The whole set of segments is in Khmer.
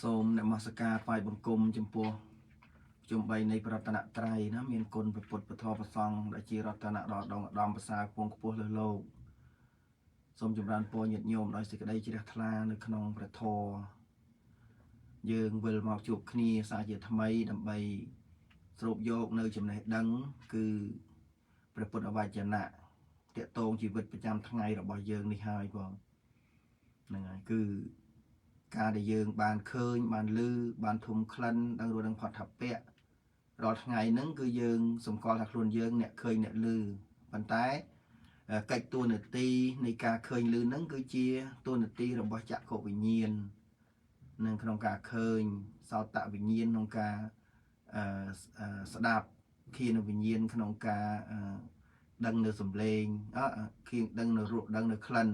សូមនមស្ការថ្វាយបង្គំចំពោះជំបីនៃប្រតនត្រ័យណាមានគុណព្រះពុទ្ធពធព្រះសង្ឃដែលជារតនៈដ៏ដងឧត្តមប្រសើរពងខ្ពស់លើលោកសូមចម្រើនពរញាតិញោមដោយសេចក្តីជ្រះថ្លានៅក្នុងព្រះធម៌យើងវិលមកជួបគ្នាសាជាថ្មីដើម្បីស្រូបយកនៅចំណេះដឹងគឺព្រះពុទ្ធវចនៈតកតងជីវិតប្រចាំថ្ងៃរបស់យើងនេះហើយបងហ្នឹងហើយគឺការដែលយើងបានឃើញបានឮបានធំក្លិនដឹងរដឹងផុតថាពៈរាល់ថ្ងៃហ្នឹងគឺយើងសម្គាល់ថាខ្លួនយើងអ្នកឃើញអ្នកឮប៉ុន្តែកិច្ចតួនាទីនៃការឃើញឮហ្នឹងគឺជាតួនាទីរបស់ចក្ខុវិញ្ញាណនឹងក្នុងការឃើញសោតវិញ្ញាណក្នុងការស្ដាប់ឃានវិញ្ញាណក្នុងការដឹងនៅសំឡេងឃានដឹងនៅរសដឹងនៅក្លិន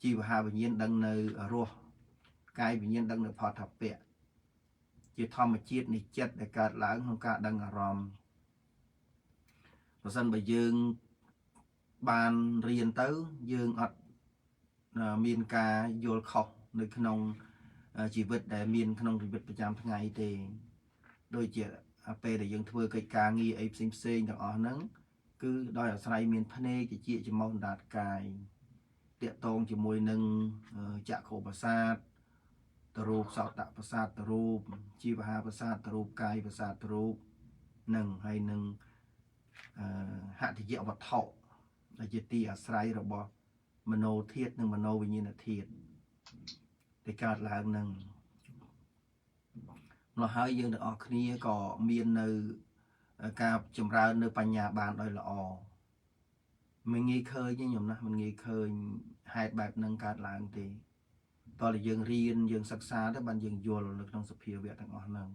ជីវហាវិញ្ញាណដឹងនៅរសកាយវិញ្ញាណដឹងនៅផតពៈជាធម្មជាតិនៃចិត្តដែលកើតឡើងក្នុងការដឹងអារម្មណ៍បើសិនបើយើងបានរៀនទៅយើងអត់មានការយល់ខុសនៅក្នុងជីវិតដែលមានក្នុងជីវិតប្រចាំថ្ងៃទេដូចជាពេលដែលយើងធ្វើកិច្ចការងារអីផ្សេងទាំងអស់ហ្នឹងគឺដោយអាស្រ័យមានភ្នែកជាចំោះដាតកាយតាក់ទងជាមួយនឹងចក្ខុប្រសាទទៅរូបសោតប្រសាទទៅរូបជីវហាប្រសាទទៅរូបកាយប្រសាទទៅរូបនឹងហើយនឹងហត្ថយវត្ថុដែលជាទីអាស្រ័យរបស់មโนធាតុនិងមโนវិញ្ញាណធាតុដែលកើតឡើងនឹងម្ល៉េះហើយយើងទាំងអស់គ្នាក៏មាននៅការចម្រើននៅបញ្ញាបានដោយល្អមិនងាយឃើញទេញោមណាមិនងាយឃើញហេតុបែបហ្នឹងកើតឡើងទេតើយើងរៀនយើងសិក្សាទៅបានយើងយល់នៅក្នុងសភាវៈទាំងអស់ហ្នឹង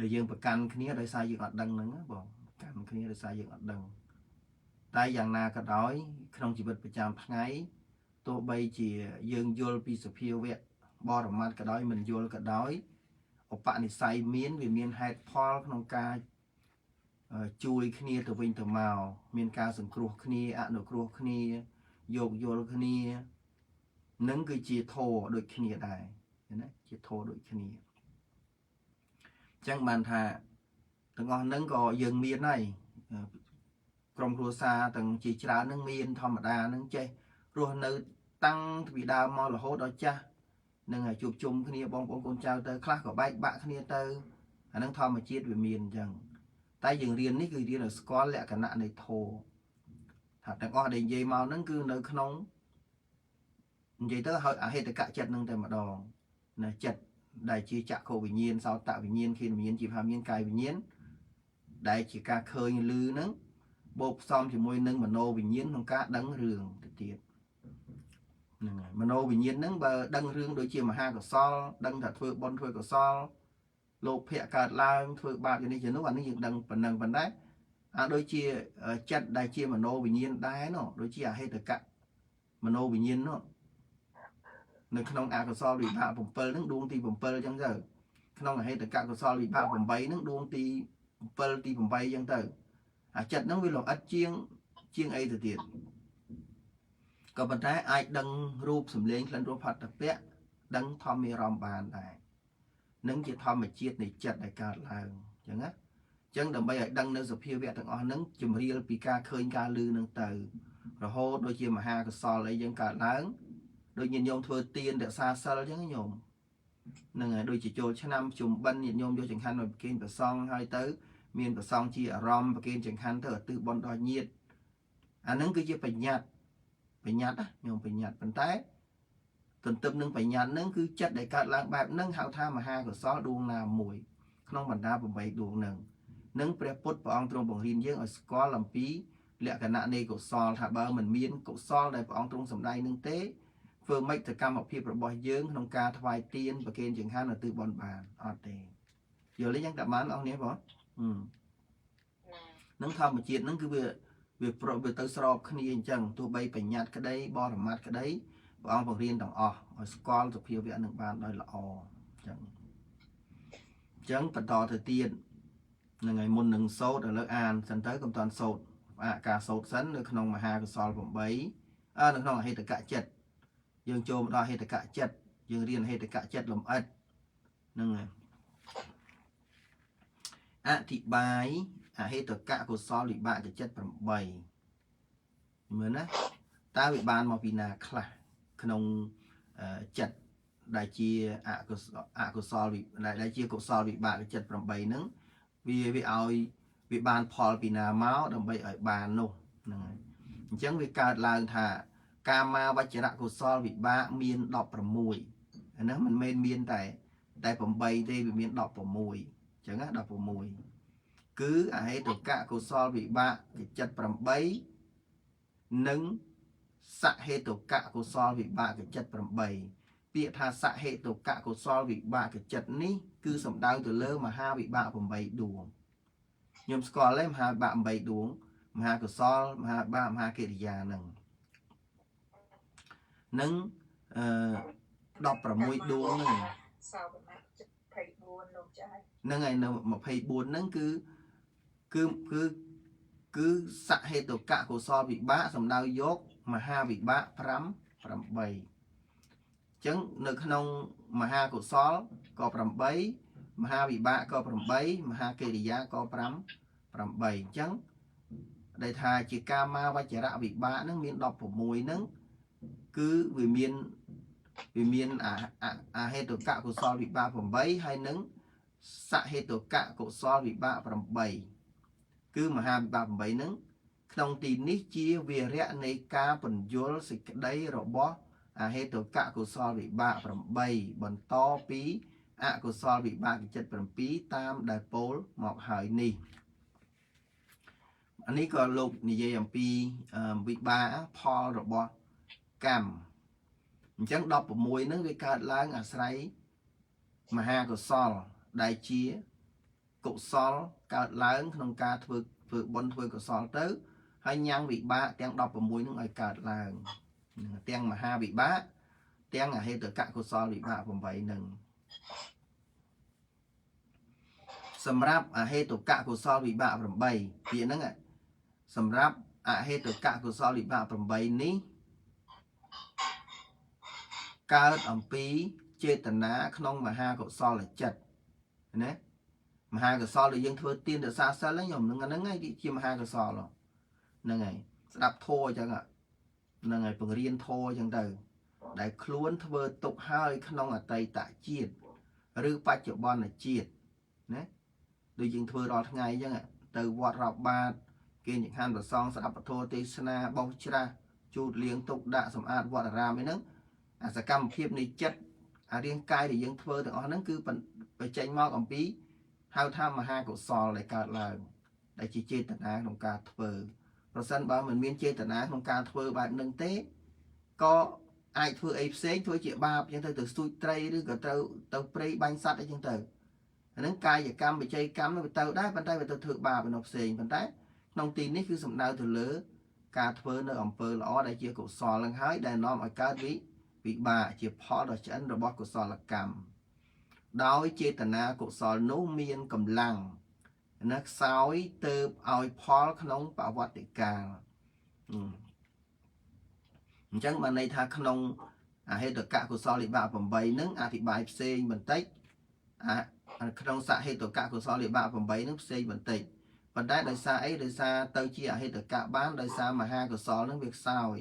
ដែលយើងប្រកាន់គ្នាដោយសារយើងអត់ដឹងហ្នឹងបងកាន់គ្នាដោយសារយើងអត់ដឹងតែយ៉ាងណាក៏ដោយក្នុងជីវិតប្រចាំថ្ងៃទោះបីជាយើងយល់ពីសភាវៈបរមត្ថក៏ដោយមិនយល់ក៏ដោយឧបនិស្ស័យវាមានហេតុផលក្នុងការជួយគ្នាទៅវិញទៅមកមានការសង្គ្រោះគ្នាអនុគ្រោះគ្នាយោគយល់គ្នានឹងគឺជាធម៌ដូចគ្នាដែរណាជាធម៌ដូចគ្នាអញ្ចឹងបានថាទាំងអស់ហ្នឹងក៏យើងមានហើយក្រុមគ្រួសារទាំងជាច្រើនហ្នឹងមានធម្មតាហ្នឹងចេះរស់នៅតាំងពីដើមមករហូតដល់ចាស់នឹងជួបជុំគ្នាបងប្អូនកូនចៅទៅខ្លះក៏បែកបាក់គ្នាទៅអាហ្នឹងធម្មជាតិវាមានអញ្ចឹងតែយើងរៀននេះគឺរៀនឲ្យស្គាល់លក្ខណៈនៃធម៌ថាទាំងអស់ដែលនិយាយមកហ្នឹងគឺនៅក្នុងនិយាយទៅឲ្យអហេតុកៈចិត្តហ្នឹងតែម្ដងណាចិត្តដែលជាចក្ខុវិញ្ញាណសោតវិញ្ញាណឃានវិញ្ញាណជីវហាវិញ្ញាណកាយវិញ្ញាណដែលជាការឃើញឮហ្នឹងបូកផ្សំជាមួយនឹងមโนវិញ្ញាណក្នុងការដឹងរឿងទៅទៀតហ្នឹងហើយមโนវិញ្ញាណហ្នឹងបើដឹងរឿងដូចជាមហាកុសលដឹងថាធ្វើបុណ្យធ្វើកុសលលោភៈកើតឡើងធ្វើបាបយ៉ាងនេះជានោះអានេះយើងដឹងប៉ុណ្ណឹងប៉ុន្តែដូចជាចិត្តដែលជាមโนវិញ្ញាណដែរនោះដូចជាអហេតុកៈមโนវិញ្ញាណនោះនៅក្នុងអកុសលវិបាក7ហ្នឹងដួងទី7អញ្ចឹងទៅក្នុងអហេតុកៈកុសលវិបាក8ហ្នឹងដួងទី7ទី8អញ្ចឹងទៅអាចិត្តហ្នឹងវាល្អិតជាងអីទៅទៀតក៏ប៉ុន្តែអាចដឹងរូបសម្លេងក្លិនរសផតពៈដឹងធម្មអារម្មណ៍បានដែរនឹងជាធម្មជាតិនៃចិត្តដែលកើតឡើងអញ្ចឹងណាអញ្ចឹងដើម្បីឲ្យដឹងនៅសភាវៈទាំងអស់ហ្នឹងជំរាលពីការឃើញការឮហ្នឹងទៅរហូតដូចជាមហាកុសលអីយើងកើតឡើងដូចញាតិញោមធ្វើទានរក្សាសិលអញ្ចឹងញោមហ្នឹងហើយដូចជាចូលឆ្នាំជុំបិណ្ឌញាតិញោមយកចង្ហាន់មកប្រគេនព្រះសង្ឃហើយទៅមានព្រះសង្ឃជាអារម្មណ៍ប្រគេនចង្ហាន់ទៅឧទ្ទិសបុណ្យដល់ញាតិអាហ្នឹងគឺជាបញ្ញត្តិណាញោមបញ្ញត្តិប៉ុន្តែទន្ទឹមនឹងបញ្ញត្តិហ្នឹងគឺចិត្តដែលកើតឡើងបែបហ្នឹងហៅថាមហាកុសលដួងណាមួយក្នុងបណ្ដា8ដួងហ្នឹងនឹងព្រះពុទ្ធព្រះអង្គទ្រង់បង្រៀនយើងឲ្យស្គាល់អំពីលក្ខណៈនៃកុសលថាបើមិនមានកុសលដែលព្រះអង្គទ្រង់សម្ដែងនឹងទេធ្វើម៉េចទៅកម្មភាពរបស់យើងក្នុងការថ្វាយទានប្រគេនចង្ហាន់ឧទ្ទិសបុណ្យបានអត់ទេយល់ទេយ៉ាងតែបានអស់នេះបងនឹងធម្មជាតិហ្នឹងគឺវាទៅស្របគ្នាអញ្ចឹងទោះបីបញ្ញត្តិក្តីបរមត្ថក្តីព្រះអង្គបង្រៀនទាំងអស់ឲ្យស្គាល់សភាវៈនឹងបានដោយល្អអញ្ចឹងបន្តទៅទៀតនឹងឲ្យមុននឹងសូត្រឥឡូវអានសិនទៅកុំតាន់សូត្រការសូត្រសិននៅក្នុងមហាកុសល8នៅក្នុងអហេតុកៈចិត្តយើងចូលមកដល់អហេតុកៈចិត្ត យើងរៀនហេតុកៈចិត្តលំអិតហ្នឹងហើយអធិប្បាយអហេតុកៈកុសលវិបាកចិត្ត8មើលណាតើវាបានមកពីណាខ្លះក្នុងចិត្តដែលជាអកុសលដែលជាកុសលវិបាកចិត្ត8ហ្នឹងវាឲ្យវាបានផលពីណាមកដើម្បីឲ្យបាននោះហ្នឹងហើយអញ្ចឹងវាកើតឡើងថាកាមាវចរៈកុសលវិបាកមាន16អាហ្នឹងមិនមែនមានតែ8ទេវាមាន16អញ្ចឹងណា16គឺអហេតុកៈកុសលវិបាកចិត្ត8និងសហេតុកៈកុសលវិបាកចិត្ត8ពាក្យថាសហេតុកៈកុសលវិបាកចិត្តនេះគឺសំដៅទៅលើមហាវិបាក8ដួងខ្ញុំស្គាល់ទេមហាវិបាក8ដួងមហាកុសលមហាវិបាកមហាកិរិយានឹង16ដួងហ្នឹងសោបណៈ24លោកចាស់ហ្នឹងហើយនៅ24ហ្នឹងគឺសហេតុកៈកុសលវិបាកសំដៅយកមហាវិបាក8អញ្ចឹងនៅក្នុងមហាកុសលក៏8មហាវិបាកក៏8មហាកិរិយាក៏8អញ្ចឹងដែលថាជាកាមាវចរៈវិបាកហ្នឹងមាន16ហ្នឹងគឺវាមានអហេតុកៈកុសលវិបាក8ហើយនឹងសហេតុកៈកុសលវិបាក8គឺមហាវិបាក8ហ្នឹងក្នុងទីនេះជាវារៈនៃការបញ្យលសេចក្តីរបស់អហេតុកៈកុសលវិបាក8បន្តពីអកុសលវិបាកចិត្ត7តាមដែលពោលមកហើយនេះអានេះក៏លោកនិយាយអំពីវិបាកផលរបស់កម្មអញ្ចឹង16ហ្នឹងវាកើតឡើងអាស្រ័យមហាកុសលដែលជាកុសលកើតឡើងក្នុងការធ្វើបុណ្យធ្វើកុសលទៅហើយញ៉ាំងវិបាកទាំង16ហ្នឹងឲ្យកើតឡើងទាំងមហាវិបាកទាំងអហេតុកៈកុសលវិបាក8ហ្នឹងសម្រាប់អហេតុកៈកុសលវិបាក8ពាក្យហ្នឹងសម្រាប់អហេតុកៈកុសលវិបាក8នេះកើតអំពីចេតនាក្នុងមហាកុសលចិត្តណាមហាកុសលដែលយើងធ្វើទានរក្សាសិលហ្នឹងហ្នឹងហើយជាមហាកុសលហ្នឹងហើយស្ដាប់ធម៌អញ្ចឹងហ្នឹងហើយបង្រៀនធម៌អញ្ចឹងទៅដែលខ្លួនធ្វើទុកហើយក្នុងអតីតជាតិឬបច្ចុប្បន្នជាតិណាដូចយើងធ្វើរាល់ថ្ងៃអញ្ចឹងទៅវត្តរាប់បាតគេញហានប្រសងស្ដាប់ពធទេសនាបោះច្រាស់ជូតលាងទុកដាក់សម្អាតវត្តអារាមអីហ្នឹងអាសកម្មភាពនៃចិត្តអារាងកាយដែលយើងធ្វើទាំងអស់ហ្នឹងគឺបញ្ចេញមកអំពីហៅថាមហាកុសលដែលកើតឡើងដែលជាចេតនាក្នុងការធ្វើប្រសិនបើមិនមានចេតនាក្នុងការធ្វើបែបហ្នឹងទេក៏អាចធ្វើអីផ្សេងធ្វើជាបាបអញ្ចឹងទៅស្ទូចត្រីឬក៏ទៅព្រៃបាញ់សត្វអីចឹងទៅអាហ្នឹងកាយកម្មវិច័យកម្មនោះវាទៅដែរប៉ុន្តែវាទៅធ្វើបាបឯនោះផ្សេងប៉ុន្តែក្នុងទីនេះគឺសំដៅទៅលើការធ្វើនៅអំពើល្អដែលជាកុសលនឹងហើយដែលនាំឲ្យកើតវិបាកជាផលដ៏ឆ្អិនរបស់កុសលកម្មដោយចេតនាកុសលនោះមានកម្លាំងណាខ្សោយទៅឲ្យផលក្នុងបវត្តិកាលអញ្ចឹងបានន័យថាក្នុងអហេតុកៈកុសលវិបាក8ហ្នឹងអធិប្បាយផ្សេងបន្តិចក្នុងសហេតុកៈកុសលវិបាក8ហ្នឹងផ្សេងបន្តិចប៉ុន្តែដោយសារអីដោយសារទៅជាអហេតុកៈបានដោយសារមហាកុសលហ្នឹងវាខ្សោយ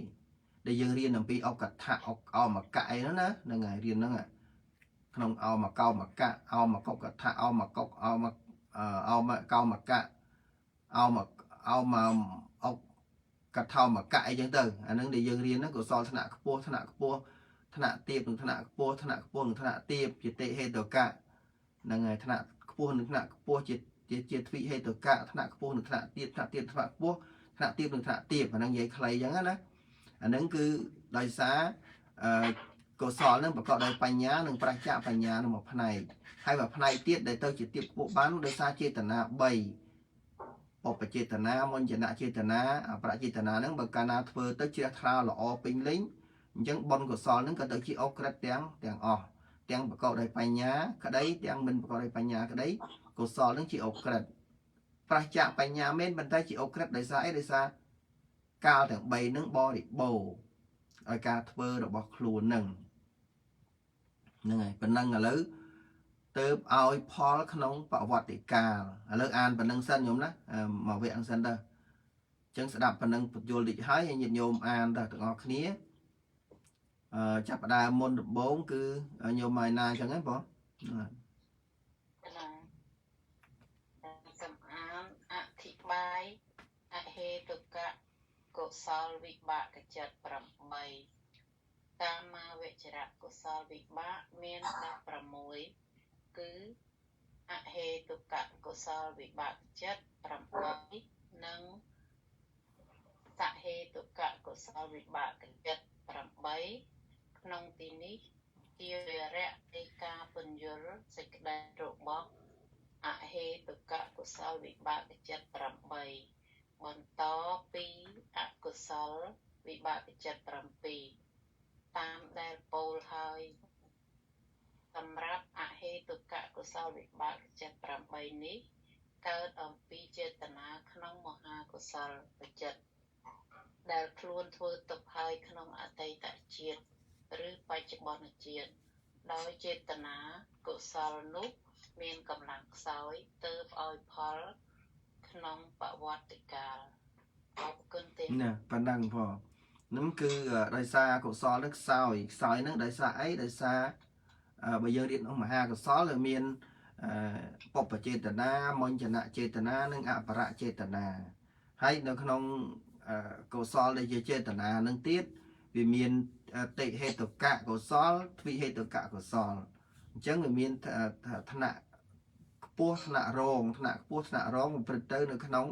ដែលយើងរៀនអំពីអកថៈអមកៈអីហ្នឹងណាហ្នឹងហើយរៀនហ្នឹងក្នុងអមកោមកៈអមកុកថៈអមកុកអមកោមកៈអមកកថាមកៈអីចឹងទៅអាហ្នឹងដែលយើងរៀនហ្នឹងកុសលថ្នាក់ខ្ពស់ថ្នាក់ទាបនិងថ្នាក់ខ្ពស់ថ្នាក់ខ្ពស់និងថ្នាក់ទាបជាតិហេតុកៈហ្នឹងហើយថ្នាក់ខ្ពស់និងថ្នាក់ខ្ពស់ជាទ្វិហេតុកៈថ្នាក់ខ្ពស់និងថ្នាក់ទាបថ្នាក់ខ្ពស់ថ្នាក់ទាបនិងថ្នាក់ទាបអាហ្នឹងនិយាយខ្លីចឹងណាអាហ្នឹងគឺដោយសារកុសលនឹងប្រកបដោយបញ្ញានិងប្រច្ចាបញ្ញានៅមួយផ្នែកហើយមួយផ្នែកទៀតដែលទៅជាទាបខ្ពស់បានដោយសារចេតនា3ឧបចេតនាមញ្ញចេតនាអប្រចេតនាហ្នឹងបើកាលណាធ្វើទៅជ្រះថ្លាល្អពេញលេញអញ្ចឹងបុណ្យកុសលហ្នឹងក៏ទៅជាអក្រិតទាំងអស់ទាំងប្រកបដោយបញ្ញាក្តីទាំងមិនប្រកបដោយបញ្ញាក្តីកុសលហ្នឹងជាអក្រិតប្រច្ចាបញ្ញាមែនប៉ុន្តែជាអក្រិតដោយសារអីដោយសារកាលទាំង3ហ្នឹងបរិបូរឲ្យការធ្វើរបស់ខ្លួនហ្នឹង ហ្នឹងហើយប៉ុណ្ណឹងឥឡូវទៅឲ្យផលក្នុងប្រវត្តិកាលឥឡូវអានប៉ុណ្ណឹងសិនញោមណាមកវគ្គហ្នឹងសិនទៅអញ្ចឹងស្ដាប់ប៉ុណ្ណឹងបញ្យល់តិចហើយញាតិញោមអានទៅទាំងអស់គ្នាចាប់ផ្ដើមមុនដំបូងគឺញោមម៉ៃណាអញ្ចឹងហ្នឹងបងសំអានអធិប្បាយអហេតុកៈកុសលវិបាកចិត្ត8កាមាវចរៈកុសលវិបាកមាន16គឺអហេតុកៈកុសលវិបាកចិត្ត8និងសហេតុកៈកុសលវិបាកចិត្ត8ក្នុងទីនេះជាវរៈនៃការពន្យល់សេចក្តីរបស់អហេតុកៈកុសលវិបាកចិត្ត8បន្តពីអកុសលវិបាកចិត្ត7តាមដែលពោលហើយសម្រាប់អហេតុកៈកុសលវិបាកចិត្ត8នេះកើតអំពីចេតនាក្នុងមហាកុសលចិត្តដែលខ្លួនធ្វើទុកហើយក្នុងអតីតជាតិឬបច្ចុប្បន្នជាតិដោយចេតនាកុសលនោះមានកម្លាំងខ្សោយទើបឲ្យផលក្នុងបវត្តិកាលអរគុណទេណាប៉ុណ្ណឹងផងហ្នឹងគឺដោយសារកុសលនឹងខ្សោយហ្នឹងដោយសារអីដោយសារបើយើងរៀនក្នុងមហាកុសលវាមានបុព្វចេតនាមញ្ញនចេតនានិងអបរចេតនាហើយនៅក្នុងកុសលដែលជាចេតនានឹងទៀតវាមានតិហេតុកៈកុសលទ្វិហេតុកៈកុសលអញ្ចឹងវាមានថ្នាក់ខ្ពស់ថ្នាក់រងថ្នាក់ខ្ពស់ថ្នាក់រងប្រព្រឹត្តទៅនៅក្នុង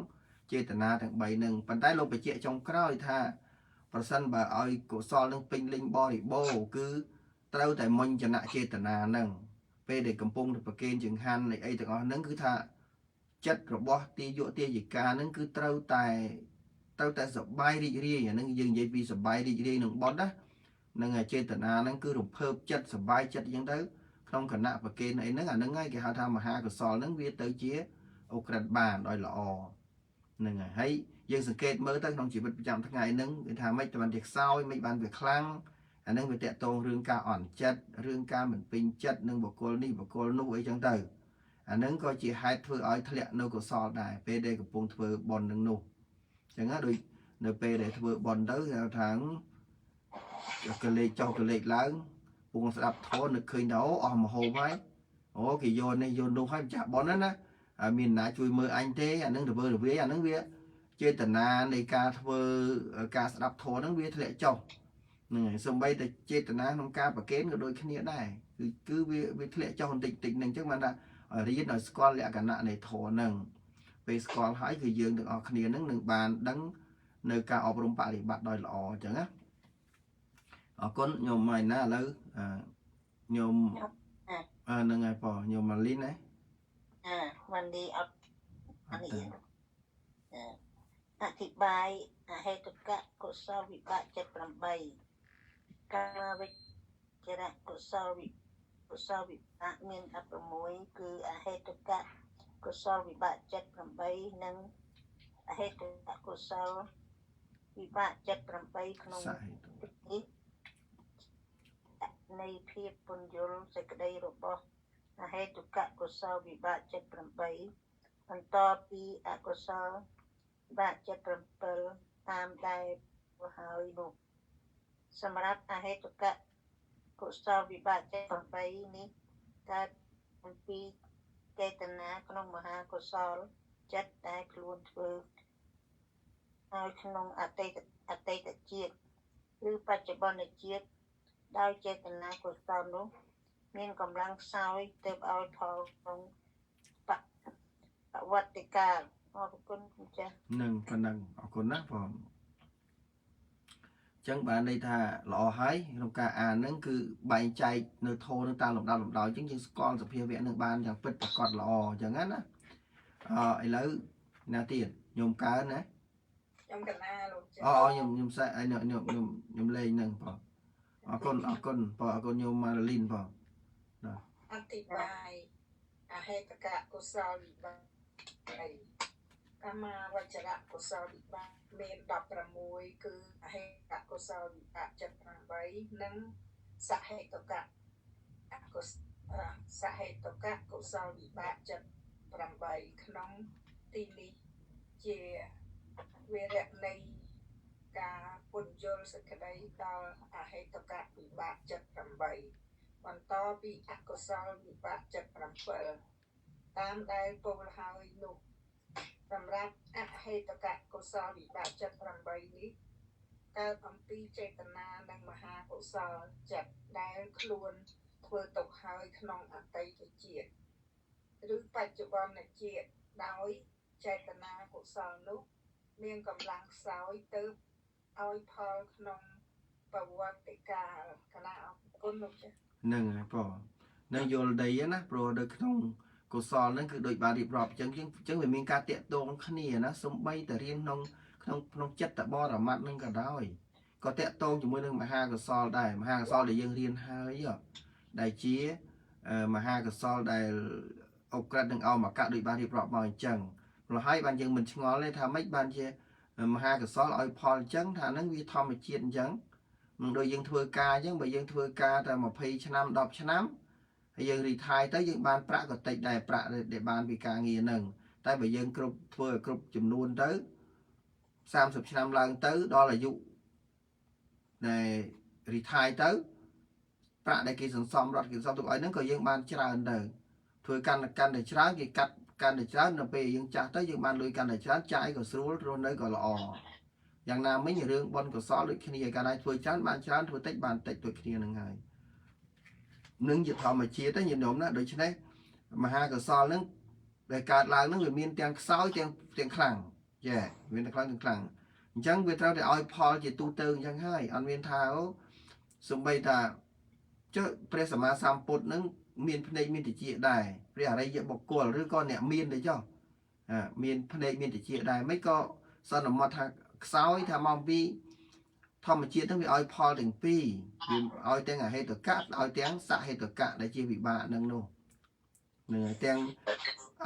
ចេតនាទាំង3ហ្នឹងប៉ុន្តែលោកបញ្ជាក់ចុងក្រោយថាប្រសិនបើឲ្យកុសលនឹងពេញលេញបរិបូរណ៍គឺត្រូវតែមញ្ញនចេតនាហ្នឹងពេលដែលកំពុងទៅប្រគេនចង្ហាន់នៃអីទាំងអស់ហ្នឹងគឺថាចិត្តរបស់ទាយទាយិកាហ្នឹងគឺត្រូវតែសប្បាយរីករាយអាហ្នឹងយើងនិយាយពីសប្បាយរីករាយនឹងបុណ្យណានឹងចេតនាហ្នឹងគឺរំភើបចិត្តសប្បាយចិត្តអញ្ចឹងទៅក្នុងគណៈប្រគេនអីហ្នឹងអាហ្នឹងហើយគេហៅថាមហាកុសលហ្នឹងវាទៅជាអូក្រិតបានដោយល្អហ្នឹងហើយយើងសង្កេតមើលទៅក្នុងជីវិតប្រចាំថ្ងៃហ្នឹងគឺថាម៉េចបានវាខ្សោយមិនបានវាខ្លាំងអាហ្នឹងវាតកតងរឿងការអន់ចិត្តរឿងការមិនពេញចិត្តនឹងបុគ្គលនេះបុគ្គលនោះអីចឹងទៅអាហ្នឹងក៏ជាហេតុធ្វើឲ្យធ្លាក់នៅកុសលដែរពេលដែលកំពុងធ្វើបុណ្យនឹងនោះចឹងណាដូចនៅពេលដែលធ្វើបុណ្យទៅថាកលេចចុះកលេចឡើងពងស្ដាប់ធម៌នឹកឃើញថាអស់មហោបហើយអូគេយកនេះយកនោះហើយម្ចាស់បុណ្យណាមានណាជួយមើលអញទេអានឹងរវើរវាយអានឹងវាចេតនានៃការធ្វើការស្ដាប់ធម៌ហ្នឹងវាធ្លាក់ចុះហ្នឹងហើយសូម្បីតែចេតនាក្នុងការប្រគេនក៏ដូចគ្នាដែរគឺវាធ្លាក់ចុះបន្តិចហ្នឹងអញ្ចឹងបានថារៀនឲ្យស្គាល់លក្ខណៈនៃធម៌ហ្នឹងពេលស្គាល់ហើយគឺយើងទាំងអស់គ្នាហ្នឹងនឹងបានដឹងនៅការអប់រំបប្រតិបត្តិដោយល្អអញ្ចឹងណាអរគុណញោមម៉ៃណាឥឡូវញោមហ្នឹងហើយបងញោមម៉ាលីនណាម៉ាលីអត់នេះអធិប្បាយអហេតុកៈកុសលវិបាកចិត្ត8កាមវិជ្ជរៈកុសលវិបាកមាន16គឺអហេតុកៈកុសលវិបាកចិត្ត8និងអហេតុកៈកុសលវិបាកចិត្ត8ក្នុងនេះនៃភាពពន្យល់សេចក្តីរបស់អហេតុកៈកុសលវិបាកចិត្ត8បន្តពីអកុសលវិបាកចិត្ត7តាមដែលហើយនោះសម្រាប់អហេតុកៈកុសលវិបាកចិត្ត8នេះកើតអំពីចេតនាក្នុងមហាកុសលចិត្តដែលខ្លួនធ្វើហើយក្នុងអតីតជាតិឬបច្ចុប្បន្នជាតិដោយចេតនាកុសលនោះមានកម្លាំងខ្សោយទៅឲ្យផលក្នុងបវត្តិកាលអរគុណចា៎នឹងប៉ុណ្ណឹងអរគុណណាបងចឹងបានន័យថាល្អហើយក្នុងការអានហ្នឹងគឺបែងចែកនៅធម៌នឹងតាមលំដាប់លំដោយចឹងយើងស្គាល់សភាវៈនឹងបានយ៉ាងពិតប្រាកដល្អចឹងណាឥឡូវណាទៀតញោមកើណាខ្ញុំកណាលោកចា៎ខ្ញុំសាក់ខ្ញុំលេងហ្នឹងបងអរគុណបងអរគុណញោមម៉ាលីនបងអធិប្បាយអហេតុកៈកុសលវិបាកកាមាវចរៈកុសលវិបាកមាន16គឺអហេតុកៈកុសលវិបាកចិត្ត8និងសហេតុកៈ សហេតុកៈកុសលវិបាកចិត្ត8ក្នុងទីនេះជាវិរៈនៃការពន្យល់សេចក្តីដល់អហេតុកៈវិបាកចិត្ត8បន្តពីអកុសលវិបាកចិត្ត7តាមដែលពោលហើយនោះសម្រាប់អហេតុកៈកុសលវិបាកចិត្ត8នេះកើតអំពីចេតនានិងមហាកុសលចិត្តដែលខ្លួនធ្វើទុកហើយក្នុងអតីតជាតិឬបច្ចុប្បន្នជាតិដោយចេតនាកុសលនោះមានកម្លាំងខ្សោយទៅឲ្យផលក្នុងប្រវត្តិកាលគណៈអរគុណលោកចា៎ហ្នឹងហើយបងនៅយល់ដីណាព្រោះនៅក្នុងកុសលហ្នឹងគឺដូចបានរៀបរាប់អញ្ចឹងវាមានការតាក់ទងគ្នាណាសំបីតែរៀនក្នុងចិត្តបរមត្តហ្នឹងក៏ដោយក៏តាក់ទងជាមួយនឹងមហាកុសលដែរមហាកុសលដែលយើងរៀនហើយដែលជាមហាកុសលដែលអុក្រិតនឹងអមកៈដូចបានរៀបរាប់មកអញ្ចឹងព្រោះហើយបានយើងមិនឆ្ងល់ទេថាម៉េចបានជាមហាកុសលឲ្យផលអញ្ចឹងថាហ្នឹងវាធម្មជាតិអញ្ចឹងមិនដូចយើងធ្វើការអញ្ចឹងបើយើងធ្វើការតែ20ឆ្នាំ10ឆ្នាំហើយយើងរីថយទៅយើងបានប្រាក់ក៏តិចដែរប្រាក់ដែលបានពីការងារហ្នឹងតែបើយើងធ្វើឲ្យគ្រប់ចំនួនទៅ30ឆ្នាំឡើងទៅដល់អាយុដែលរីថយទៅប្រាក់ដែលគេសន្សំរត់គេសន្សំទុកឲ្យហ្នឹងក៏យើងបានច្រើនទៅធ្វើកាន់តែច្រើនគេកាត់កាន់តែច្រើនដល់ពេលយើងចាស់ទៅយើងបានលុយកាន់តែច្រើនចាយក៏ស្រួលរស់នៅក៏ល្អយ៉ាងណាមិញរឿងបុណ្យកុសលដូចគ្នាកាលណាធ្វើច្រើនបានច្រើនធ្វើតិចបានតិចដូចគ្នានឹងហើយនឹងជាធម្មជាតិទេញាតិញោមណាដូច្នេះមហាកុសលហ្នឹងដែលកើតឡើងហ្នឹងវាមានទាំងខ្សោយទាំងខ្លាំងយេមានទាំងខ្លាំងទាំងខ្លាំងអញ្ចឹងវាត្រូវតែឲ្យផលជាទូទៅអញ្ចឹងហើយអត់មានថាសំបីថាចុះព្រះសម្មាសម្ពុទ្ធហ្នឹងមានភ្នែកមានតិចដែរព្រះអរិយបុគ្គលឬក៏អ្នកមានទេចុះមានភ្នែកមានតិចដែរមិនក៏សន្មតថាខ្សោយថាមកពីធម្មជាតិហ្នឹងវាឲ្យផលទាំងពីរវាឲ្យទាំងអហេតុកៈឲ្យទាំងសហេតុកៈដែលជាវិបាកហ្នឹងនោះនឹងទាំង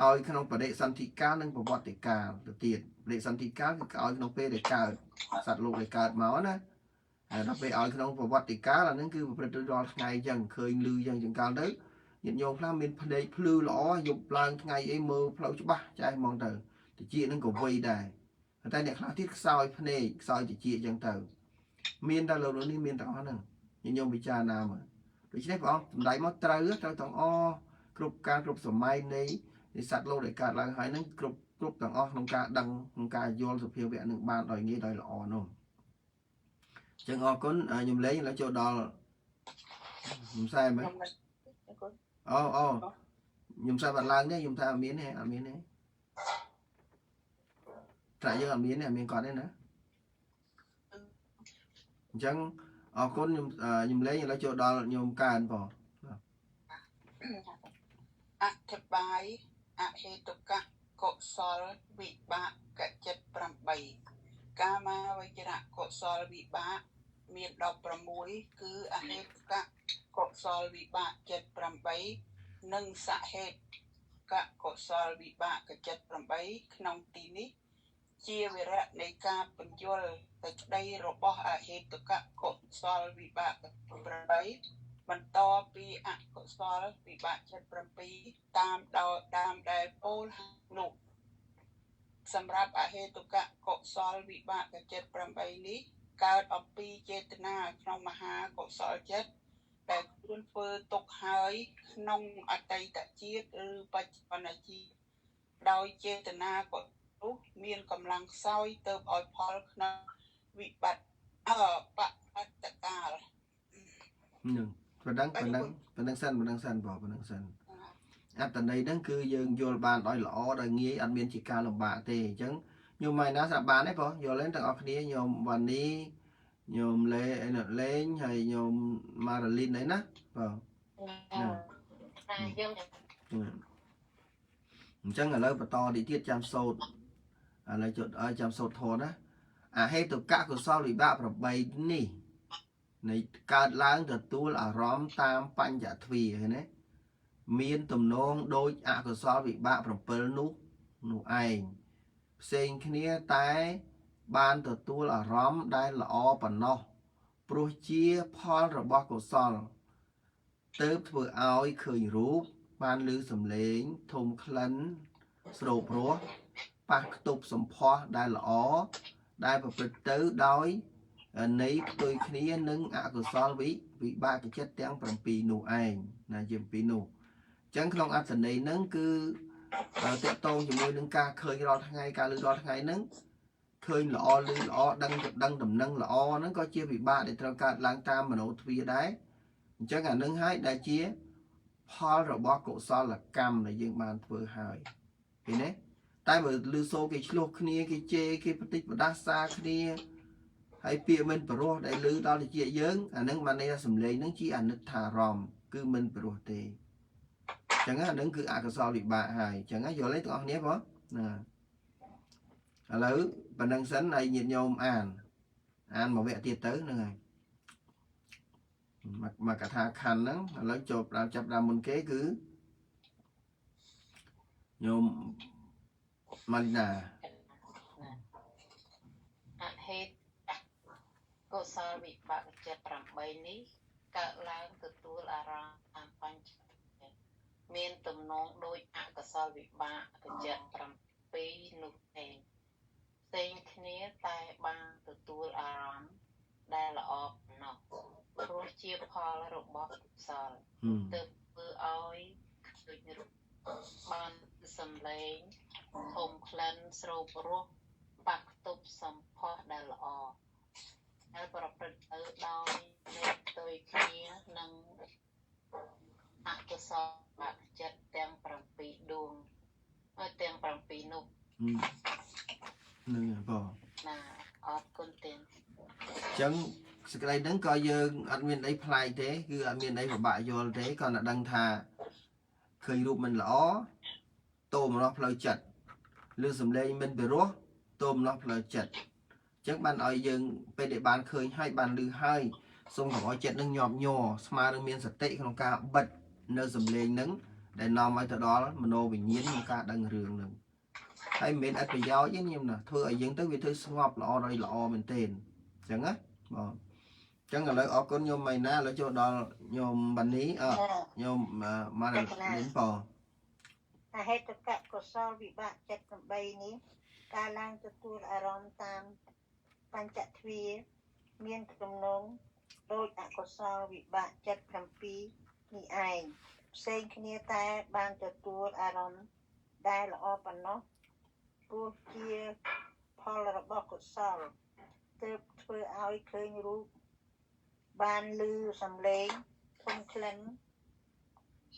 ឲ្យក្នុងបដិសន្ធិកាលនិងប្រវត្តិកាលទៅទៀតបដិសន្ធិកាលគឺឲ្យក្នុងពេលដែលកើតសត្វលោកដែលកើតមកណាដល់ពេលឲ្យក្នុងប្រវត្តិកាលអាហ្នឹងគឺប្រព្រឹត្តទៅរាល់ថ្ងៃអញ្ចឹងឃើញឮអញ្ចឹងកាលទៅញាតិញោមខ្លះមានភ្នែកភ្លឺល្អយប់ឡើងថ្ងៃអីមើលផ្លូវច្បាស់ចាស់ហ្មងទៅតិចហ្នឹងក៏វៃដែរតែអ្នកខ្លះទៀតខ្សោយភ្នែកខ្សោយតិចអញ្ចឹងទៅមានតែលោកនេះមានទាំងអស់ហ្នឹងញាតិញោមពិចារណាមើលដូច្នេះព្រះអង្គសម្ដែងមកត្រូវទាំងអស់គ្រប់ការគ្រប់សម័យនៃសត្វលោកដែលកើតឡើងហើយហ្នឹងគ្រប់ទាំងអស់ក្នុងការដឹងក្នុងការយល់សភាវៈនឹងបានដោយងាយដោយល្អនោះអញ្ចឹងអរគុណខ្ញុំលេងឥឡូវចូលដល់ខ្ញុំសែមើលអូខ្ញុំសែបាត់ឡើងនេះខ្ញុំថាអត់មានទេតែយើងអត់មានទេអត់មានគាត់ទេណាអញ្ចឹងអរគុណខ្ញុំលេងឥឡូវចូលដល់ខ្ញុំកើនបងអធិប្បាយអហេតុកៈកុសលវិបាកចិត្ត8កាមាវចរៈកុសលវិបាកមាន16គឺអហេតុកៈកុសលវិបាកចិត្ត8និងសហេតុកៈកុសលវិបាកចិត្ត8ក្នុងទីនេះជាវិរៈនៃការបញ្យល់សេចក្តីរបស់អហេតុកៈកុសលវិបាក8បន្តពីអកុសលវិបាកចិត្ត7តាមដែលពោលនោះសម្រាប់អហេតុកៈកុសលវិបាកចិត្ត8នេះកើតអំពីចេតនាក្នុងមហាកុសលចិត្តដែលខ្លួនធ្វើទុកហើយក្នុងអតីតជាតិឬបច្ចុប្បន្នជាតិដោយចេតនាកុសលនោះមានកម្លាំងខ្សោយទៅឲ្យផលក្នុងវិបត្តិបត្តកាលនឹងប៉ុណ្ណឹងសិនបងប៉ុណ្ណឹងសិនអត្តន័យហ្នឹងគឺយើងយល់បានដោយល្អដោយងាយអត់មានជាការលំបាកទេអញ្ចឹងញោមម៉ៃណាស្រាប់បានទេបងយល់ទេទាំងអស់គ្នាញោមវ៉ានីញោមលេងហើយញោមម៉ារ៉ាលីនអីណាបងយើងអញ្ចឹងឥឡូវបន្តទីទៀតចាំសូត្រឥឡូវចាំសូត្រធម៌ណាអហេតុកៈកុសលវិបាក8នេះនៃកើតឡើងទទួលអារម្មណ៍តាមបញ្ញទ្វាឃើញទេមានទំនងដូចអកុសលវិបាក7នោះឯងផ្សេងគ្នាតែបានទទួលអារម្មណ៍ដែលល្អប៉ុណ្ណោះព្រោះជាផលរបស់កុសល ទៅធ្វើឲ្យឃើញរូបបានឮសំឡេងធំក្លិនស្រោបរសប៉ះខ្ទប់សម្ផស្សដែលល្អដែលប្រព្រឹត្តទៅដោយនៃផ្ទុយគ្នានឹងអកុសលវិបាកចិត្តទាំង7នោះឯងណាជា7នោះអញ្ចឹងក្នុងអត្ថន័យហ្នឹងគឺតកតងជាមួយនឹងការឃើញរាល់ថ្ងៃការឮរាល់ថ្ងៃហ្នឹងឃើញល្អឮល្អដឹងដំណឹងល្អហ្នឹងក៏ជាវិបាកដែលត្រូវកើតឡើងតាមមโนទ្វារដែរអញ្ចឹងអានឹងហើយដែលជាផលរបស់កុសលកម្មដែលយើងបានធ្វើហើយឃើញទេតែបើឮសូរគេឆ្លោះគ្នាគេជេរគេបន្តិចបដាសាគ្នាហើយពាក្យមិនព្រោះដែលឮដល់តិចយើងអានឹងបានន័យថាសំឡេងហ្នឹងជាអនិច្ចារម្មណ៍គឺមិនព្រោះទេអញ្ចឹងអានឹងគឺអកុសលវិបាកហើយអញ្ចឹងយល់ទេទាំងអស់គ្នាបងណាឥឡូវប៉ុណ្ណឹងសិនហើយញាតិញោមអានមកវគ្គទៀតទៅហ្នឹងហើយមកកថាខណ្ឌហ្នឹងឥឡូវចូលចាប់ដើមមុនគេគឺញោមម៉ាលីណាអហេតុកុសលវិបាកចិត្ត8នេះកើតឡើងទទួលអារម្មណ៍តាមបញ្ចមានទំនងដោយអកុសលវិបាកចិត្ត7នោះឯងផ្សេងគ្នាតែបានទទួលអារម្មណ៍ដែលល្អប៉ុណ្ណោះព្រោះជាផលរបស់កុសលទើបធ្វើឲ្យឃើញរូបបានសំឡេងធំក្លិនស្រោបរសប៉ះខ្ទប់សម្ផស្សដែលល្អហើយប្រព្រឹត្តទៅដោយនៃផ្ទុយគ្នានឹងអកុសលចិត្តទាំង7ដួងទាំង7នោះនឹងបងណាអរគុណទៀតអញ្ចឹងសេចក្តីហ្នឹងក៏យើងអត់មានអីប្លែកទេគឺអត់មានអីពិបាកយល់ទេគាត់តែដឹងថាឃើញរូបមិនល្អតោមនោះផ្លូវចិត្តឬសំឡេងមិនពិរោះតោមនោះផ្លូវចិត្តអញ្ចឹងបានឲ្យយើងពេលដែលបានឃើញហើយបានឮហើយសូមកុំឲ្យចិត្តនឹងញាប់ញ័រស្មើនឹងមានសតិក្នុងការបិទនៅសំឡេងហ្នឹងដែលនាំឲ្យទៅដល់មโนវិញ្ញាណក្នុងការដឹងរឿងហ្នឹងហើយមិនមែនអត់ប្រយោជន៍ទេញោមណាធ្វើឲ្យយើងទៅវាធ្វើស្ងប់ល្អដល់ល្អមែនទែនអញ្ចឹងណាបងអញ្ចឹងឥឡូវអរគុណញោមម៉ៃណាឥឡូវចូលដល់ញោមបានីញោមម៉ាលីនបងអហេតុកកុសលវិបាកចិត្ត8នេះការឡើងទទួលអារម្មណ៍តាមបញ្ចទ្វារមានទំនងដោយអកុសលវិបាកចិត្ត7នេះឯងផ្សេងគ្នាតែបានទទួលអារម្មណ៍ដែលល្អប៉ុណ្ណោះព្រោះជាផលរបស់កុសលទើបធ្វើឲ្យឃើញរូបបានឮសំឡេងធំក្លិន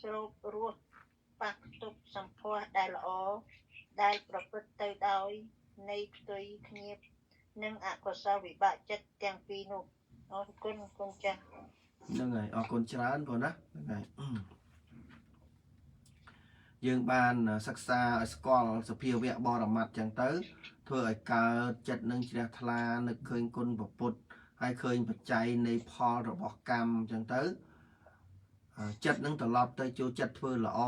ស្រោបរសប៉ះខ្ទប់សម្ផស្សដែលល្អដែលប្រព្រឹត្តទៅដោយនៃផ្ទុយគ្នានឹងអកុសលវិបាកចិត្តទាំងពីរនោះអរគុណគុណចាស់ហ្នឹងហើយអរគុណច្រើនបងណាហ្នឹងហើយយើងបានសិក្សាឲ្យស្គាល់សភាវៈបរមត្តចឹងទៅធ្វើឲ្យកើតចិត្តនឹងជ្រះថ្លានឹកឃើញគុណពុទ្ធហើយឃើញបច្ច័យនៃផលរបស់កម្មចឹងទៅចិត្តនឹងត្រឡប់ទៅចូលចិត្តធ្វើល្អ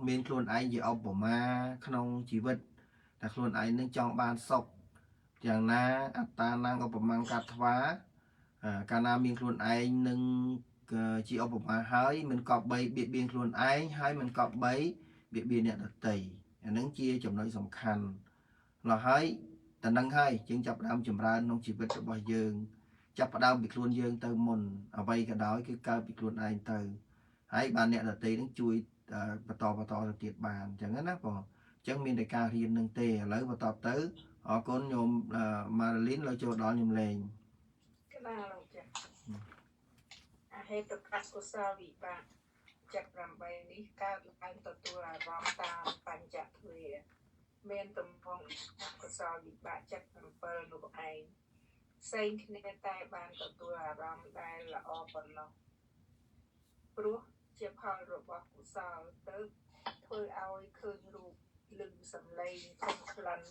មានខ្លួនឯងជាឧបមាក្នុងជីវិតតែខ្លួនឯងនឹងចង់បានសុខយ៉ាងណាអត្តាnăngឧបមាកាត់ថ្វាកាលណាមានខ្លួនឯងនឹងជាឧបមាហើយមិនកប់បីបៀតបៀនខ្លួនឯងហើយមិនកប់បីបៀតបៀនអ្នកដទៃអានឹងជាចំណុចសំខាន់ឡើយហើយតែនឹងហើយយើងចាប់ផ្ដើមចម្រើនក្នុងជីវិតរបស់យើងចាប់ផ្ដើមពីខ្លួនយើងទៅមុនអ្វីក៏ដោយគឺកើតពីខ្លួនឯងទៅហើយបានអ្នកដទៃនឹងជួយបន្តទៅទៀតបានអញ្ចឹងណាបងអញ្ចឹងមានតែការរៀននឹងទេឥឡូវបន្តទៅអរគុណញោមម៉ារីលីនលើចូលដល់ញោមលេងក្បាលលោកចាអហេតុកកុសលវិបាកចិត្ត8នេះកើតឡើងទទួលអារម្មណ៍តាមបញ្ចទ្វារមានទំហំកុសលវិបាកចិត្ត7នោះឯងផ្សេងគ្នាតែបានទទួលអារម្មណ៍ដែលល្អប៉ុណ្ណោះព្រោះជាផលរបស់កុសលទៅធ្វើឲ្យឃើញរូបឮសំឡេងធំក្លិន